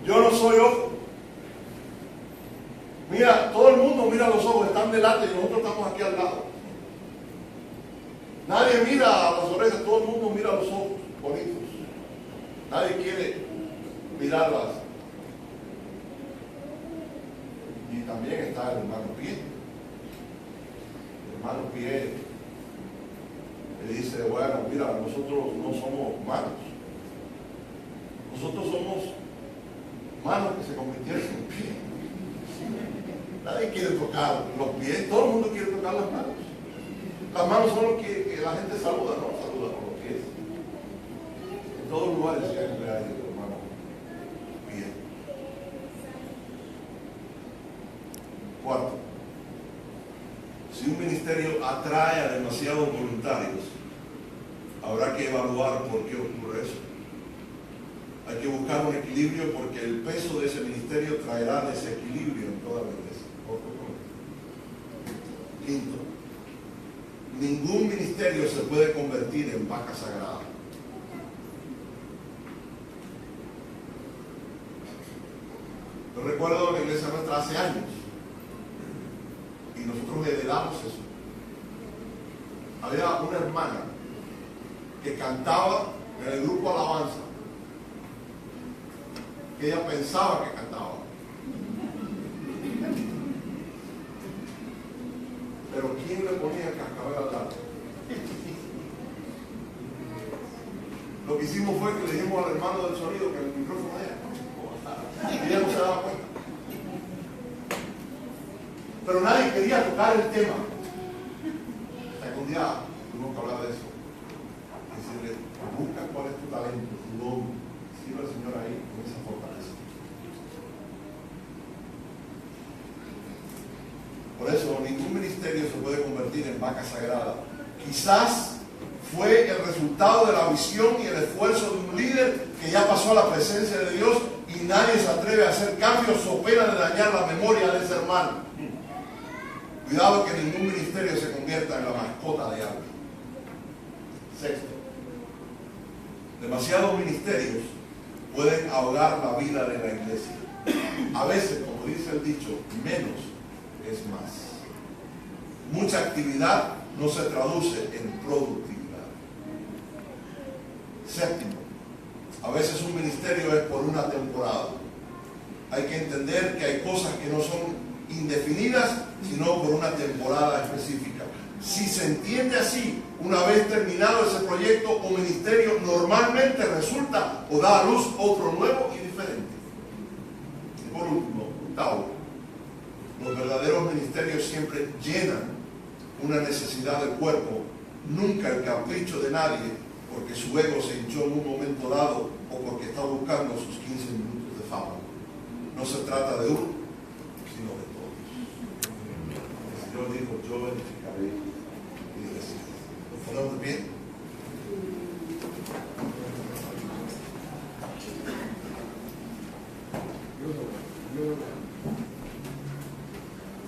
yo no soy ojo. Mira, todo el mundo mira los ojos, están delante y nosotros estamos aquí al lado. Nadie mira a las orejas, todo el mundo mira los ojos bonitos. Nadie quiere mirarlas. Y también está el hermano pie. El hermano pie le dice, bueno, mira, nosotros no somos manos. Nosotros somos manos que se convirtieron en pie. Nadie quiere tocar los pies, todo el mundo quiere tocar las manos. Las manos son lo que la gente saluda, no saluda con los pies. En todos los lugares siempre hay hermano pie. Cuarto, si un ministerio atrae a demasiados voluntarios, habrá que evaluar por qué ocurre eso. Hay que buscar un equilibrio porque el peso de ese ministerio traerá desequilibrio en toda la iglesia. Quinto, ningún ministerio se puede convertir en vaca sagrada. Yo recuerdo la iglesia nuestra hace años y nosotros heredamos eso. Había una hermana que cantaba en el grupo Alabanza, que ella pensaba que cantaba. Pero ¿quién le ponía el cascabel al lado? Lo que hicimos fue que le dijimos al hermano del sonido que el micrófono era. Y ella no se daba cuenta. Pero nadie quería tocar el tema. Hasta que un día tuvimos que hablar de eso. Decirle, busca cuál es tu talento, tu don. Sirve al Señor ahí con esa fortaleza. Por eso, ningún ministerio se puede convertir en vaca sagrada. Quizás fue el resultado de la visión y el esfuerzo de un líder que ya pasó a la presencia de Dios y nadie se atreve a hacer cambios o pena de dañar la memoria de ese hermano. Cuidado que ningún ministerio se convierta en la mascota de alguien. Sexto, demasiados ministerios pueden ahogar la vida de la iglesia. A veces, como dice el dicho, menos es más. Mucha actividad no se traduce en productividad. Séptimo, a veces un ministerio es por una temporada. Hay que entender que hay cosas que no son indefinidas, sino por una temporada específica. Si se entiende así, una vez terminado ese proyecto o ministerio, normalmente resulta o da a luz otro nuevo y diferente. Y por último, octavo, los verdaderos ministerios siempre llenan una necesidad del cuerpo, nunca el capricho de nadie, porque su ego se hinchó en un momento dado o porque está buscando sus 15 minutos de fama. No se trata de uno, sino de todos. El Señor dijo, yo edificaré y decir. Ponemos de pie.